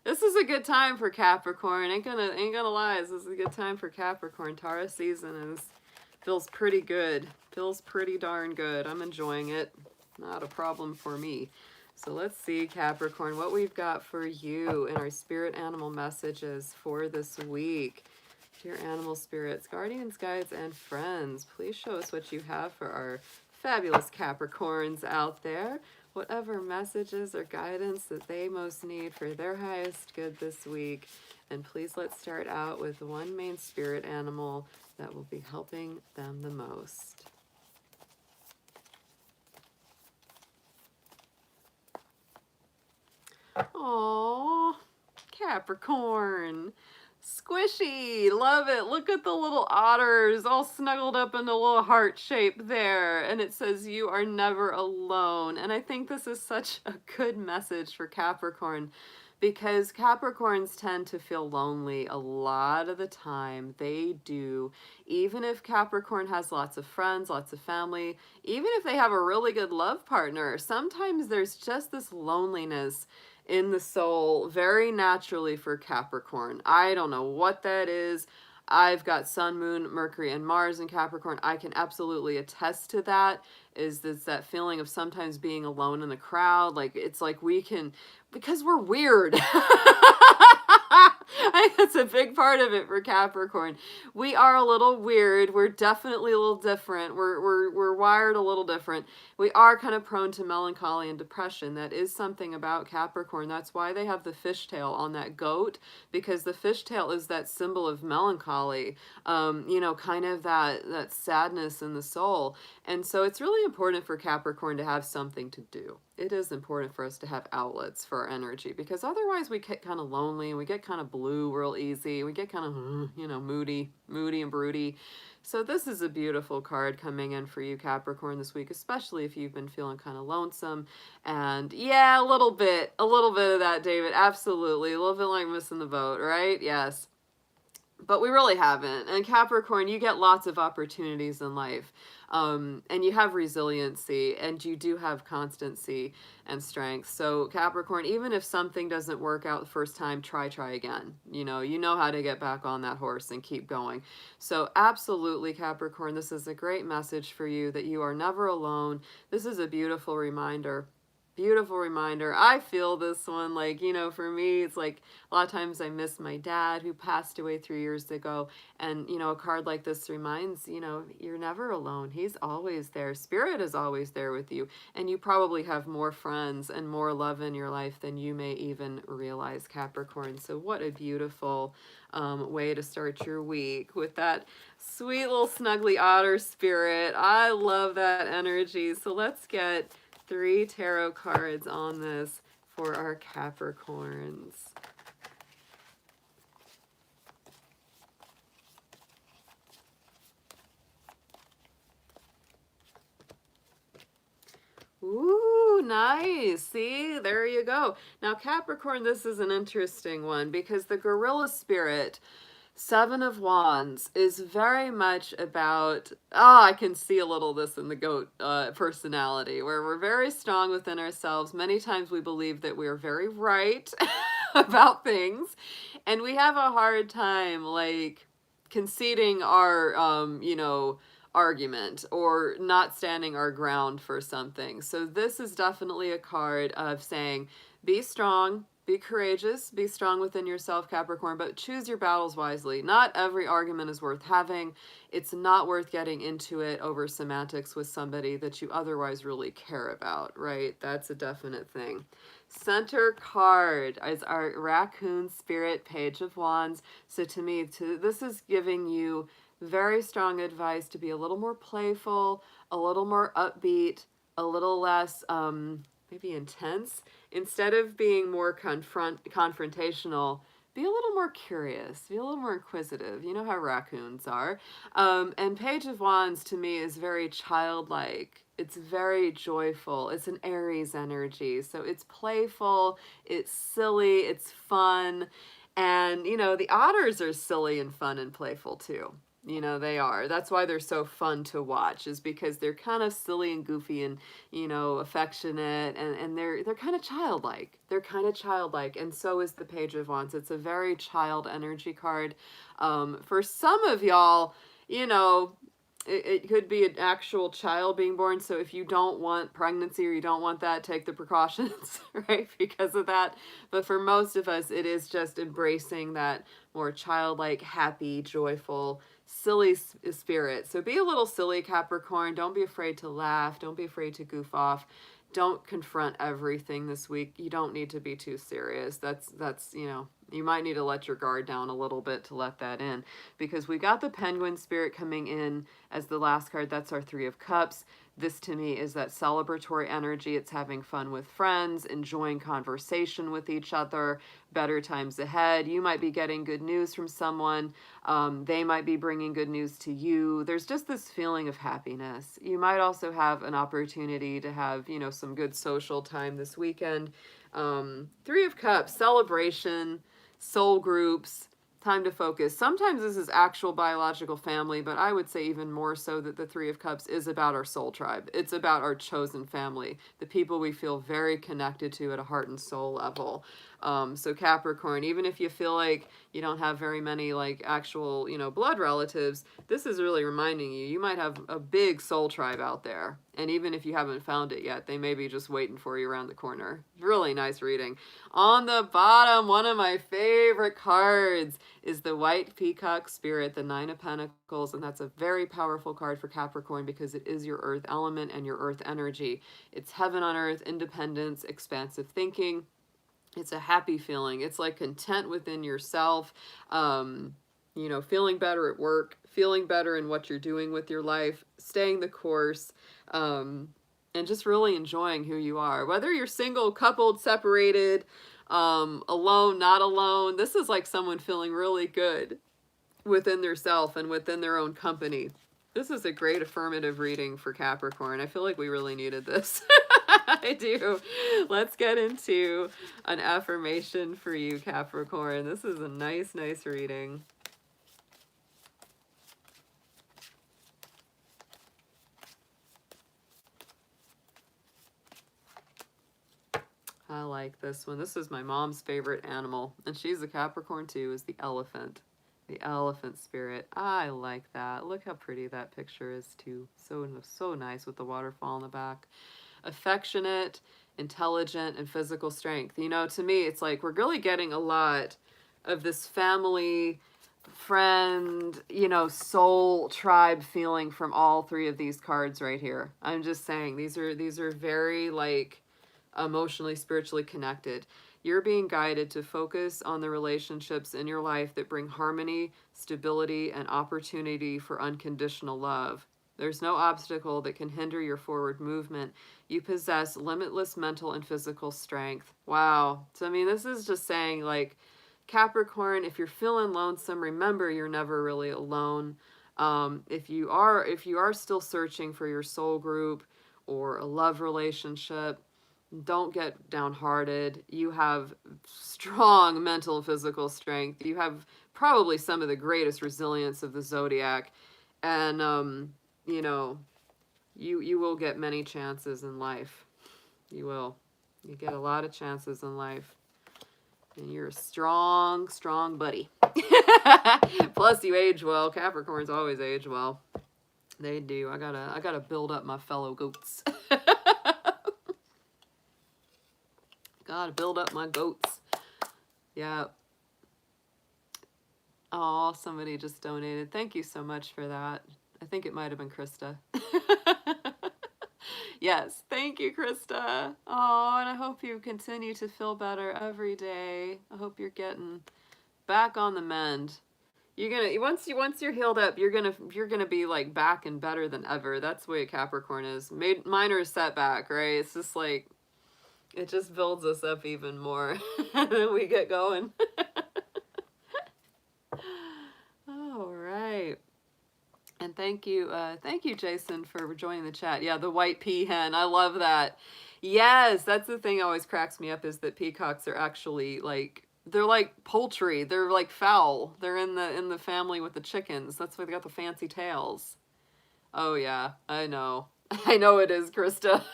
This is a good time for Capricorn. Ain't gonna lie, this is a good time for Capricorn. Taurus season feels pretty good. Feels pretty darn good. I'm enjoying it. Not a problem for me. So let's see, Capricorn, what we've got for you in our spirit animal messages for this week. Dear animal spirits, guardians, guides, and friends, please show us what you have for our fabulous Capricorns out there. Whatever messages or guidance that they most need for their highest good this week. And please let's start out with one main spirit animal that will be helping them the most. Aww, Capricorn. Squishy, love it. Look at the little otters all snuggled up in a little heart shape there. And it says, "You are never alone." And I think this is such a good message for Capricorn because Capricorns tend to feel lonely a lot of the time. They do. Even if Capricorn has lots of friends, lots of family, even if they have a really good love partner, sometimes there's just this loneliness in the soul very naturally for Capricorn. I don't know what that is. I've got Sun, Moon, Mercury, and Mars in Capricorn. I can absolutely attest to that. Is this that feeling of sometimes being alone in the crowd? Like, it's like we can, because we're weird. I think that's a big part of it for Capricorn. We are a little weird. We're definitely a little different. We're wired a little different. We are kind of prone to melancholy and depression. That is something about Capricorn. That's why they have the fishtail on that goat, because the fishtail is that symbol of melancholy, you know, kind of that sadness in the soul. And so it's really important for Capricorn to have something to do. It is important for us to have outlets for our energy, because otherwise we get kind of lonely and we get kind of blue real easy. We get kind of, you know, moody and broody. So this is a beautiful card coming in for you, Capricorn, this week, especially if you've been feeling kind of lonesome. And yeah, a little bit of that, David. Absolutely. A little bit like missing the boat, right? Yes. But we really haven't. And Capricorn, you get lots of opportunities in life. And you have resiliency, and you do have constancy and strength. So Capricorn, even if something doesn't work out the first time, try again. You know how to get back on that horse and keep going. So absolutely, Capricorn, this is a great message for you that you are never alone. This is a beautiful reminder. Beautiful reminder. I feel this one, like, you know, for me, it's like a lot of times I miss my dad who passed away 3 years ago. And, you know, a card like this reminds, you know, you're never alone. He's always there. Spirit is always there with you. And you probably have more friends and more love in your life than you may even realize, Capricorn. So what a beautiful way to start your week with that sweet little snuggly otter spirit. I love that energy. So let's get 3 tarot cards on this for our Capricorns. Ooh, nice. See, there you go. Now, Capricorn, this is an interesting one because the gorilla spirit Seven of Wands is very much about, I can see a little of this in the goat personality, where we're very strong within ourselves. Many times we believe that we are very right about things, and we have a hard time, like, conceding our, argument or not standing our ground for something. So this is definitely a card of saying, be strong, be courageous, be strong within yourself, Capricorn, but choose your battles wisely. Not every argument is worth having. It's not worth getting into it over semantics with somebody that you otherwise really care about, right? That's a definite thing. Center card is our Raccoon Spirit Page of Wands. So to me, this is giving you very strong advice to be a little more playful, a little more upbeat, a little less maybe intense. Instead of being more confrontational, be a little more curious, be a little more inquisitive. You know how raccoons are. And Page of Wands to me is very childlike. It's very joyful. It's an Aries energy. So it's playful, it's silly, it's fun. And, the otters are silly and fun and playful too. They are. That's why they're so fun to watch, is because they're kind of silly and goofy and, affectionate, and they're kind of childlike. They're kind of childlike, and so is the Page of Wands. It's a very child energy card. For some of y'all, it could be an actual child being born. So if you don't want pregnancy or you don't want that, take the precautions, right? Because of that. But for most of us, it is just embracing that more childlike, happy, joyful, silly spirit. So be a little silly, Capricorn. Don't be afraid to laugh. Don't be afraid to goof off. Don't confront everything this week. You don't need to be too serious. That's you might need to let your guard down a little bit to let that in, because we got the Penguin Spirit coming in as the last card. That's our Three of Cups. This to me is that celebratory energy. It's having fun with friends, enjoying conversation with each other, better times ahead. You might be getting good news from someone. They might be bringing good news to you. There's just this feeling of happiness. You might also have an opportunity to have, some good social time this weekend. Three of Cups, celebration, soul groups, time to focus. Sometimes this is actual biological family, but I would say even more so that the Three of Cups is about our soul tribe. It's about our chosen family, the people we feel very connected to at a heart and soul level. So Capricorn, even if you feel like you don't have very many like actual, blood relatives, this is really reminding you, you might have a big soul tribe out there. And even if you haven't found it yet, they may be just waiting for you around the corner. Really nice reading. On the bottom, one of my favorite cards is the White Peacock Spirit, the Nine of Pentacles. And that's a very powerful card for Capricorn because it is your earth element and your earth energy. It's heaven on earth, independence, expansive thinking. It's a happy feeling. It's like content within yourself, feeling better at work, feeling better in what you're doing with your life, staying the course, and just really enjoying who you are. Whether you're single, coupled, separated, alone, not alone, this is like someone feeling really good within their self and within their own company. This is a great affirmative reading for Capricorn. I feel like we really needed this. I do. Let's get into an affirmation for you, Capricorn. This is a nice, nice reading. I like this one. This is my mom's favorite animal, and she's a Capricorn too, is the elephant. The elephant spirit. I like that. Look how pretty that picture is too. So nice with the waterfall in the back. Affectionate, intelligent, and physical strength. To me, it's like we're really getting a lot of this family, friend, soul tribe feeling from all three of these cards right here. I'm just saying these are very like emotionally, spiritually connected. You're being guided to focus on the relationships in your life that bring harmony, stability, and opportunity for unconditional love. There's no obstacle that can hinder your forward movement. You possess limitless mental and physical strength. Wow. So, this is just saying, like, Capricorn, if you're feeling lonesome, remember you're never really alone. If you are still searching for your soul group or a love relationship, don't get downhearted. You have strong mental and physical strength. You have probably some of the greatest resilience of the Zodiac. And, you know, you will get many chances in life. You will. You get a lot of chances in life. And you're a strong, strong buddy. Plus you age well. Capricorns always age well. They do. I gotta build up my fellow goats. Gotta build up my goats. Yeah. Oh, somebody just donated. Thank you so much for that. I think it might have been Krista. Yes, thank you, Krista. Oh, and I hope you continue to feel better every day. I hope you're getting back on the mend. You're gonna once you're healed up, you're gonna be like back and better than ever. That's the way a Capricorn is. Minor setback, right? It's just like it just builds us up even more. And then we get going. All right. And thank you, Jason, for joining the chat. Yeah, the white peahen. I love that. Yes, that's the thing that always cracks me up is that peacocks are actually like they're like poultry. They're like fowl. They're in the family with the chickens. That's why they got the fancy tails. Oh yeah, I know. I know it is, Krista.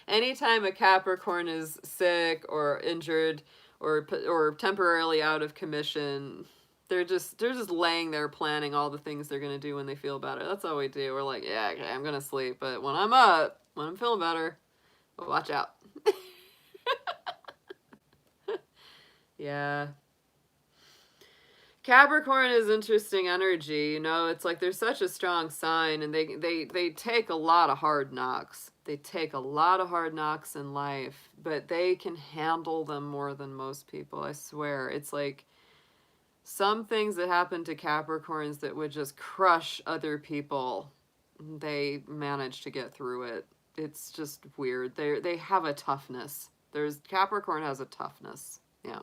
Anytime a Capricorn is sick or injured or temporarily out of commission, they're just laying there planning all the things they're gonna do when they feel better. That's all we do. We're like, yeah, okay, I'm gonna sleep, but when I'm up, when I'm feeling better, watch out. Yeah. Capricorn is interesting energy, you know, it's like they're such a strong sign and they take a lot of hard knocks. They take a lot of hard knocks in life, but they can handle them more than most people, I swear. It's like some things that happen to Capricorns that would just crush other people, they manage to get through it. It's just weird. They have a toughness. Capricorn has a toughness. Yeah.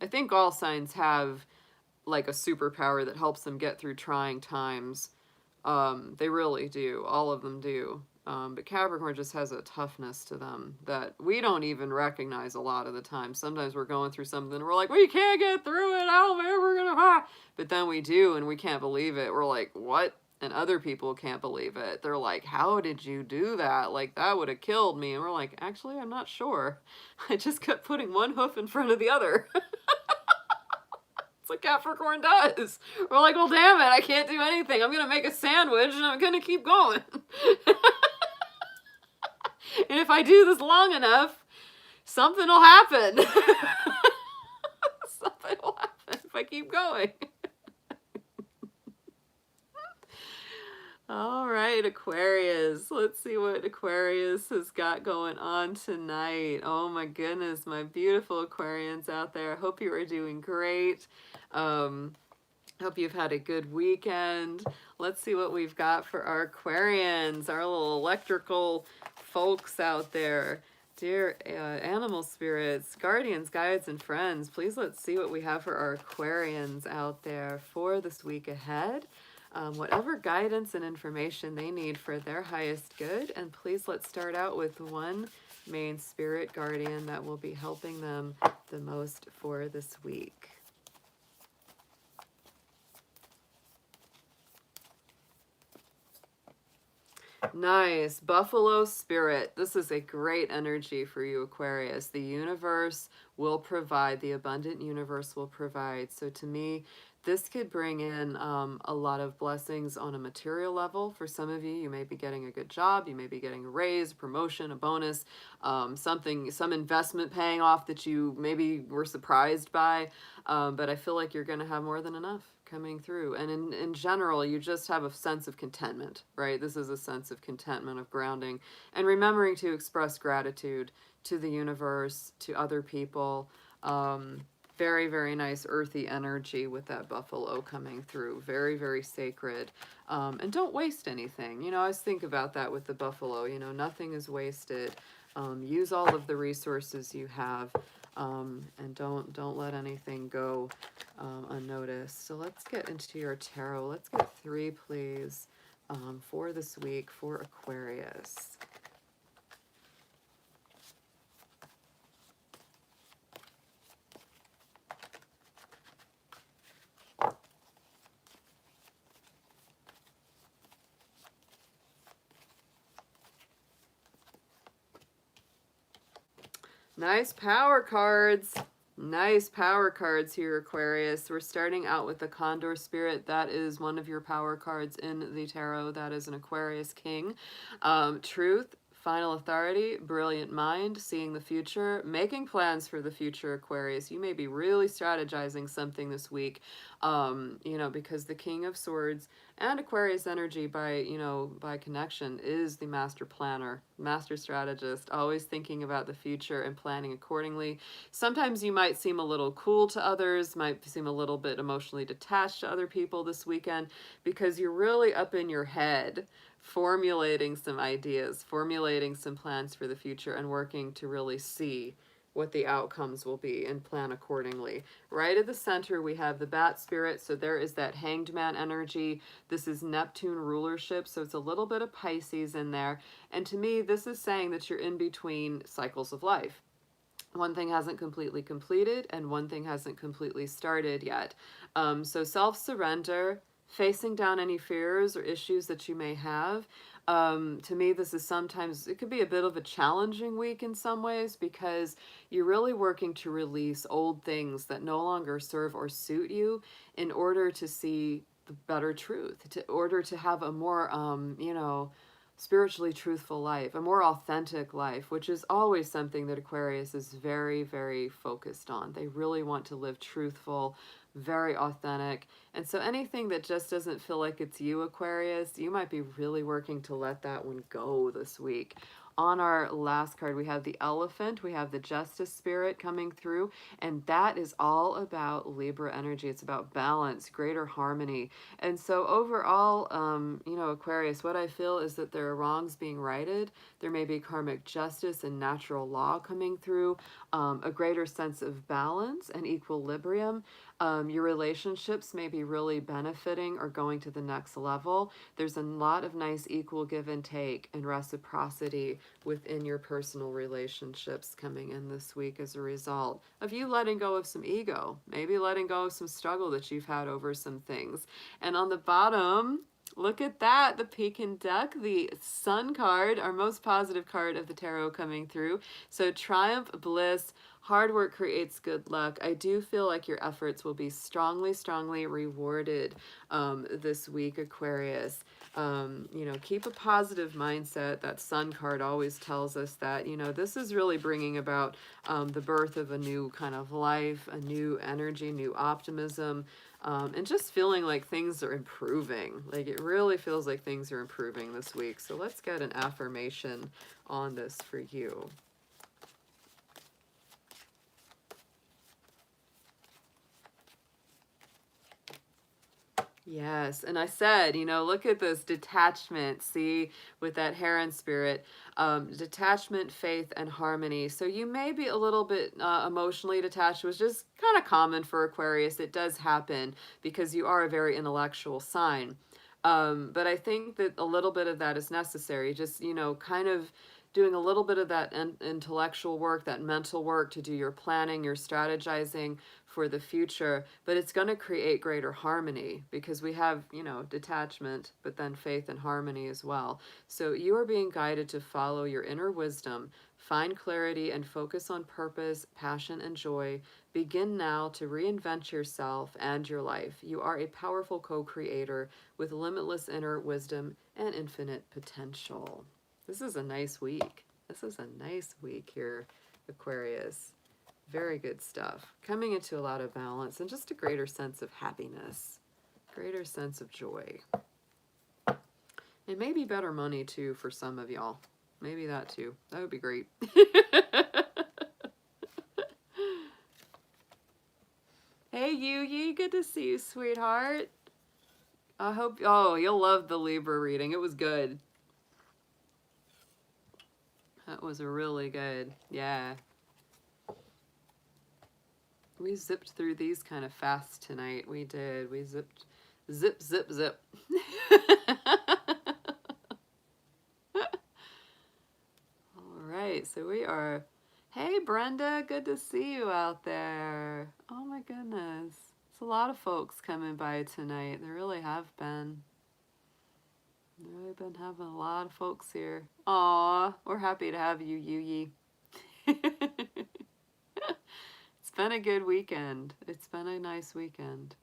I think all signs have like a superpower that helps them get through trying times. They really do. All of them do. But Capricorn just has a toughness to them that we don't even recognize a lot of the time. Sometimes we're going through something and we're like, we can't get through it. How am I ever going to... But then we do and we can't believe it. We're like, what? And other people can't believe it. They're like, how did you do that? Like, that would have killed me. And we're like, actually, I'm not sure. I just kept putting one hoof in front of the other. It's what Capricorn does. We're like, well, damn it, I can't do anything. I'm going to make a sandwich and I'm going to keep going. And if I do this long enough, something will happen. Something will happen if I keep going. All right, Aquarius. Let's see what Aquarius has got going on tonight. Oh my goodness, my beautiful Aquarians out there. I hope you are doing great. Hope you've had a good weekend. Let's see what we've got for our Aquarians, our little electrical folks out there. Dear animal spirits, guardians, guides, and friends, please let's see what we have for our Aquarians out there for this week ahead. Whatever guidance and information they need for their highest good. And please let's start out with one main spirit guardian that will be helping them the most for this week. Nice. Buffalo Spirit. This is a great energy for you, Aquarius. The universe will provide. The abundant universe will provide. So to me, this could bring in a lot of blessings on a material level. For some of you, you may be getting a good job. You may be getting a raise, a promotion, a bonus, some investment paying off that you maybe were surprised by. But I feel like you're going to have more than enough coming through. And in general, you just have a sense of contentment, right? This is a sense of contentment, of grounding, and remembering to express gratitude to the universe, to other people. Very, very nice earthy energy with that buffalo coming through. Very, very sacred. And don't waste anything. You know, I always think about that with the buffalo. You know, nothing is wasted. Use all of the resources you have. And don't let anything go unnoticed. So let's get into your tarot. Let's get 3, please, for this week for Aquarius. Nice power cards. Nice power cards here, Aquarius. We're starting out with the Condor Spirit. That is one of your power cards in the tarot. That is an Aquarius King. Truth, final authority, brilliant mind, seeing the future, making plans for the future, Aquarius. You may be really strategizing something this week, you know, because the King of Swords and Aquarius energy by, you know, by connection is the master planner, master strategist, always thinking about the future and planning accordingly. Sometimes you might seem a little cool to others, might seem a little bit emotionally detached to other people this weekend because you're really up in your head formulating some ideas, formulating some plans for the future and working to really see what the outcomes will be and plan accordingly. Right at the center, we have the bat spirit. So there is that hanged man energy. This is Neptune rulership. So it's a little bit of Pisces in there. And to me, this is saying that you're in between cycles of life. One thing hasn't completely completed and one thing hasn't completely started yet. So self-surrender, facing down any fears or issues that you may have. To me, this is sometimes, it could be a bit of a challenging week in some ways because you're really working to release old things that no longer serve or suit you in order to see the better truth, in order to have a more, you know, spiritually truthful life, a more authentic life, which is always something that Aquarius is very, very focused on. They really want to live truthful, very authentic. And so anything that just doesn't feel like it's you, Aquarius, you might be really working to let that one go this week. On our last card, we have the elephant, we have the justice spirit coming through, and that is all about Libra energy. It's about balance, greater harmony. And so overall, you know, Aquarius, what I feel is that there are wrongs being righted. There may be karmic justice and natural law coming through, a greater sense of balance and equilibrium. Your relationships may be really benefiting or going to the next level. There's a lot of nice equal give and take and reciprocity within your personal relationships coming in this week as a result of you letting go of some ego, maybe letting go of some struggle that you've had over some things. And on the bottom, look at that, the Pekin Duck, the Sun card, our most positive card of the tarot coming through. So triumph, bliss, hard work creates good luck. I do feel like your efforts will be strongly, strongly rewarded this week, Aquarius. You know, keep a positive mindset. That Sun card always tells us that, you know, this is really bringing about the birth of a new kind of life, a new energy, new optimism, and just feeling like things are improving. Like it really feels like things are improving this week. So let's get an affirmation on this for you. Yes, and I said, you know, look at this detachment, see, with that heron spirit, detachment, faith, and harmony. So you may be a little bit emotionally detached, which is kind of common for Aquarius. It does happen because you are a very intellectual sign. But I think that a little bit of that is necessary, just, you know, kind of doing a little bit of that intellectual work, that mental work to do your planning, your strategizing for the future, but it's going to create greater harmony because we have, you know, detachment, but then faith and harmony as well. So you are being guided to follow your inner wisdom, find clarity and focus on purpose, passion, and joy. Begin now to reinvent yourself and your life. You are a powerful co-creator with limitless inner wisdom and infinite potential. This is a nice week. This is a nice week here, Aquarius. Very good stuff. Coming into a lot of balance and just a greater sense of happiness, greater sense of joy. And maybe better money too for some of y'all. Maybe that too. That would be great. Hey, Yuyi, good to see you, sweetheart. I hope, oh, you'll love the Libra reading. It was good. That was really good. Yeah. We zipped through these kind of fast tonight. We did. We zipped, zip, zip, zip. All right, so we are, hey Brenda, good to see you out there. Oh my goodness. It's a lot of folks coming by tonight. There really have been. We've been having a lot of folks here. Aw, we're happy to have you, Yuyi. been a good weekend. It's been a nice weekend.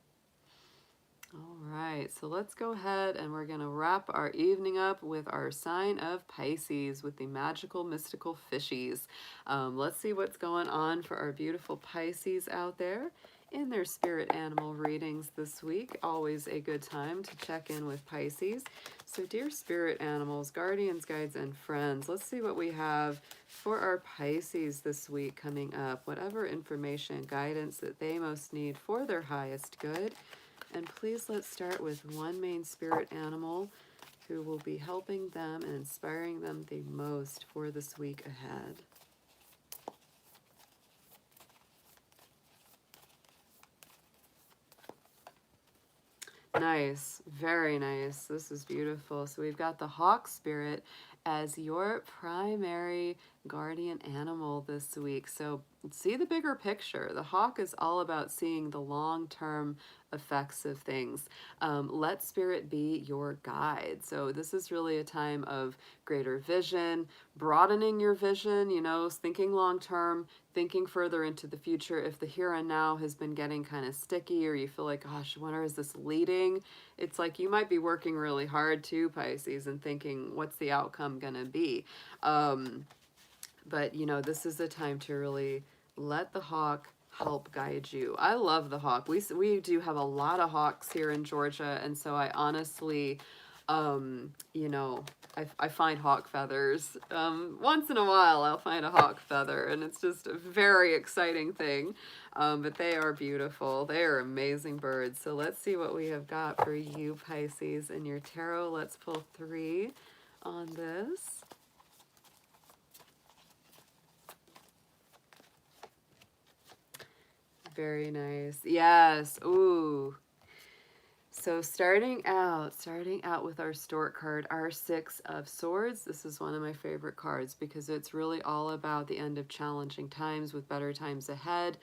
All right, so let's go ahead and we're going to wrap our evening up with our sign of Pisces with the magical, mystical fishies. Let's see what's going on for our beautiful Pisces out there in their spirit animal readings this week. Always a good time to check in with Pisces. So dear spirit animals, guardians, guides, and friends, let's see what we have for our Pisces this week coming up. Whatever information, guidance that they most need for their highest good. And please let's start with one main spirit animal who will be helping them and inspiring them the most for this week ahead. Nice, very nice. This is beautiful. So we've got the hawk spirit as your primary guardian animal this week. So see the bigger picture. The hawk is all about seeing the long-term effects of things. Let spirit be your guide. So this is really a time of greater vision, broadening your vision, you know, thinking long-term, thinking further into the future. If the here and now has been getting kind of sticky or you feel like, gosh, where is this leading? It's like you might be working really hard too, Pisces, and thinking, what's the outcome going to be? But, you know, this is a time to really let the hawk help guide you. I love the hawk. We do have a lot of hawks here in Georgia, and so I honestly, you know, I find hawk feathers. Once in a while I'll find a hawk feather, and it's just a very exciting thing. But they are beautiful. They are amazing birds. So let's see what we have got for you, Pisces, in your tarot. Let's pull 3 on this. Very nice. Yes. Ooh. So starting out with our stork card, our 6 of Swords. This is one of my favorite cards because it's really all about the end of challenging times with better times ahead,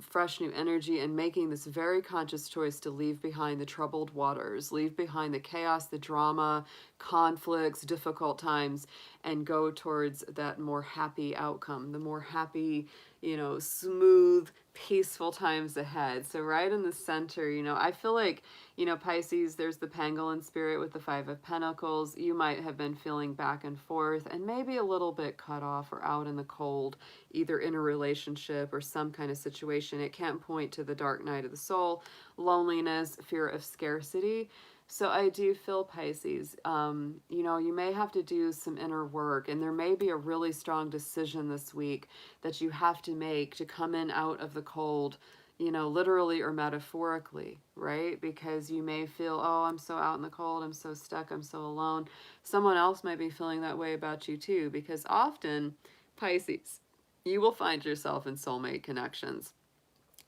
fresh new energy, and making this very conscious choice to leave behind the troubled waters, leave behind the chaos, the drama, conflicts, difficult times, and go towards that more happy outcome, the more happy, you know, smooth, peaceful times ahead. So right in the center, you know, I feel like, you know, Pisces, there's the pangolin spirit with the 5 of Pentacles. You might have been feeling back and forth and maybe a little bit cut off or out in the cold, either in a relationship or some kind of situation. It can point to the dark night of the soul, loneliness, fear of scarcity. So I do feel, Pisces, you know, you may have to do some inner work, and there may be a really strong decision this week that you have to make to come in out of the cold, you know, literally or metaphorically, right? Because you may feel, oh, I'm so out in the cold, I'm so stuck, I'm so alone. Someone else might be feeling that way about you too, because often, Pisces, you will find yourself in soulmate connections,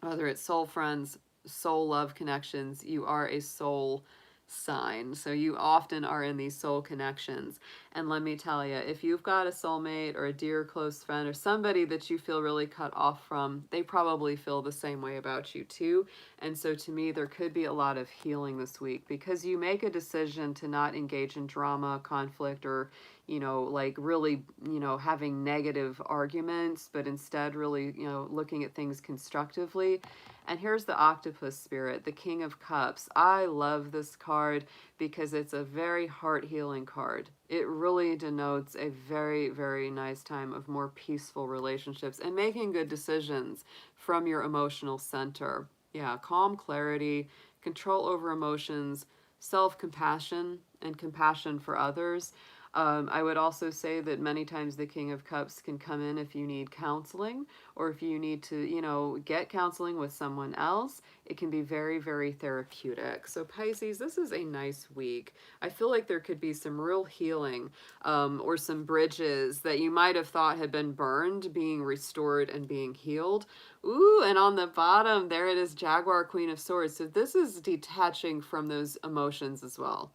whether it's soul friends, soul love connections. You are a soul sign, so you often are in these soul connections. And let me tell you, if you've got a soulmate or a dear close friend or somebody that you feel really cut off from, they probably feel the same way about you too. And so to me, there could be a lot of healing this week because you make a decision to not engage in drama, conflict, or, you know, like really, you know, having negative arguments, but instead really, you know, looking at things constructively. And here's the octopus spirit, the King of Cups. I love this card because it's a very heart healing card. It really denotes a very, very nice time of more peaceful relationships and making good decisions from your emotional center. Yeah, calm clarity, control over emotions, self-compassion, and compassion for others. I would also say that many times the King of Cups can come in if you need counseling or if you need to, you know, get counseling with someone else. It can be very, very therapeutic. So Pisces, this is a nice week. I feel like there could be some real healing or some bridges that you might have thought had been burned being restored and being healed. Ooh, and on the bottom, there it is, Jaguar, Queen of Swords. So this is detaching from those emotions as well.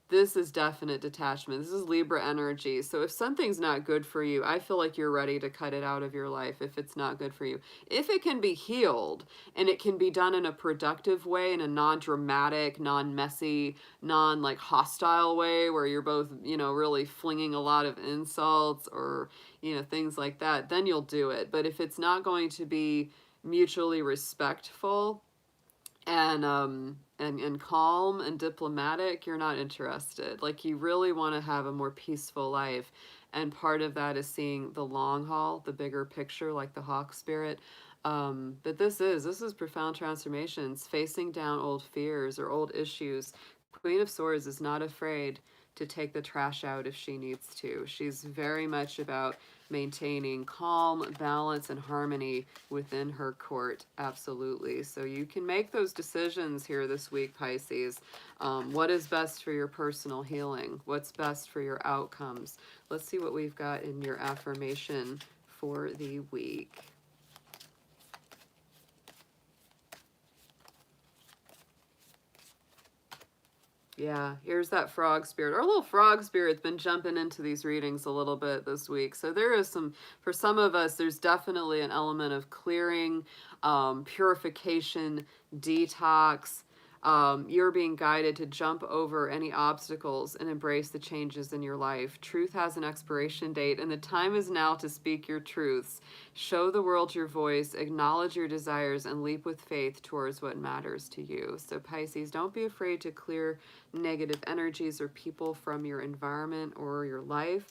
This is definite detachment. This is Libra energy. So if something's not good for you, I feel like you're ready to cut it out of your life if it's not good for you. If it can be healed and it can be done in a productive way, in a non-dramatic, non-messy, non-like hostile way where you're both, you know, really flinging a lot of insults or, you know, things like that, then you'll do it. But if it's not going to be mutually respectful and calm and diplomatic, you're not interested. Like, you really want to have a more peaceful life, and part of that is seeing the long haul, the bigger picture, like the hawk spirit. But this is profound transformations, facing down old fears or old issues. Queen of Swords is not afraid to take the trash out if she needs to. She's very much about maintaining calm, balance, and harmony within her court. Absolutely. So you can make those decisions here this week, Pisces. What is best for your personal healing? What's best for your outcomes? Let's see what we've got in your affirmation for the week. Yeah, here's that frog spirit. Our little frog spirit's been jumping into these readings a little bit this week. So there is some, for some of us, there's definitely an element of clearing, purification, detox. You're being guided to jump over any obstacles and embrace the changes in your life. Truth has an expiration date, and the time is now to speak your truths. Show the world your voice, acknowledge your desires, and leap with faith towards what matters to you. So Pisces, don't be afraid to clear negative energies or people from your environment or your life.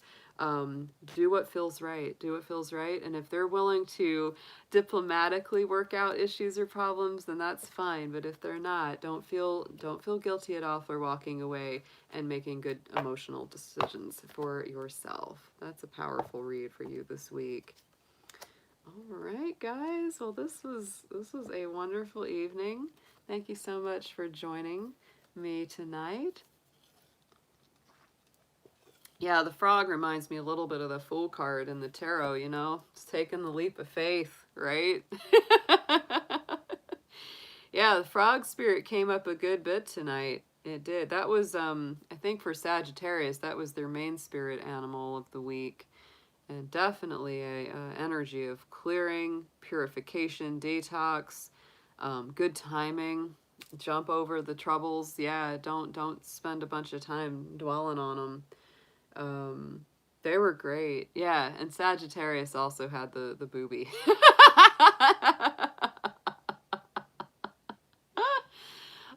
Do what feels right. Do what feels right. And if they're willing to diplomatically work out issues or problems, then that's fine. But if they're not, don't feel guilty at all for walking away and making good emotional decisions for yourself. That's a powerful read for you this week. All right, guys. Well, this was a wonderful evening. Thank you so much for joining me tonight. Yeah, the frog reminds me a little bit of the Fool card in the tarot, you know? It's taking the leap of faith, right? Yeah, the frog spirit came up a good bit tonight. It did. That was, I think for Sagittarius, that was their main spirit animal of the week. And definitely a energy of clearing, purification, detox, good timing, jump over the troubles. Yeah, don't spend a bunch of time dwelling on them. They were great. Yeah, and Sagittarius also had the booby.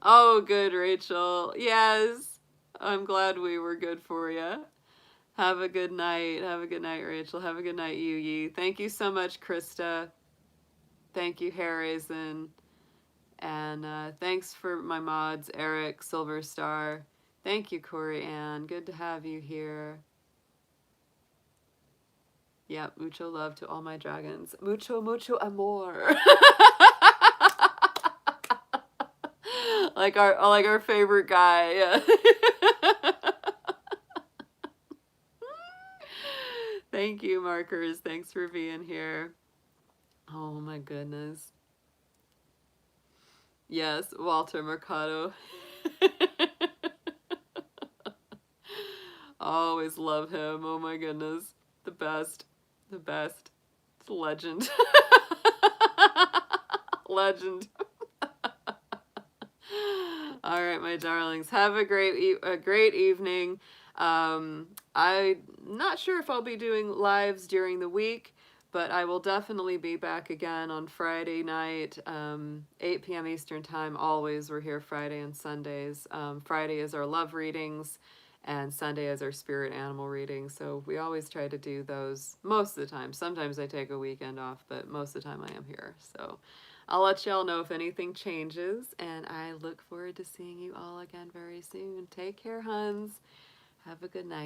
Oh, good, Rachel. Yes. I'm glad we were good for you. Have a good night. Have a good night, Rachel. Have a good night, Yu. Thank you so much, Krista. Thank you, Harrison. And thanks for my mods, Eric, Silver Star. Thank you, Corey Ann. Good to have you here. Yeah, mucho love to all my dragons. Mucho, mucho amor. like our favorite guy. Yeah. Thank you, Markers. Thanks for being here. Oh my goodness. Yes, Walter Mercado. Always love him. Oh my goodness. The best. The best. It's a legend. Legend. All right, my darlings. Have a great evening. I'm not sure if I'll be doing lives during the week, but I will definitely be back again on Friday night, 8 p.m. Eastern Time. Always, we're here Friday and Sundays. Friday is our love readings, and Sunday is our spirit animal reading. So we always try to do those most of the time. Sometimes I take a weekend off, but most of the time I am here. So I'll let y'all know if anything changes, and I look forward to seeing you all again very soon. Take care, huns. Have a good night.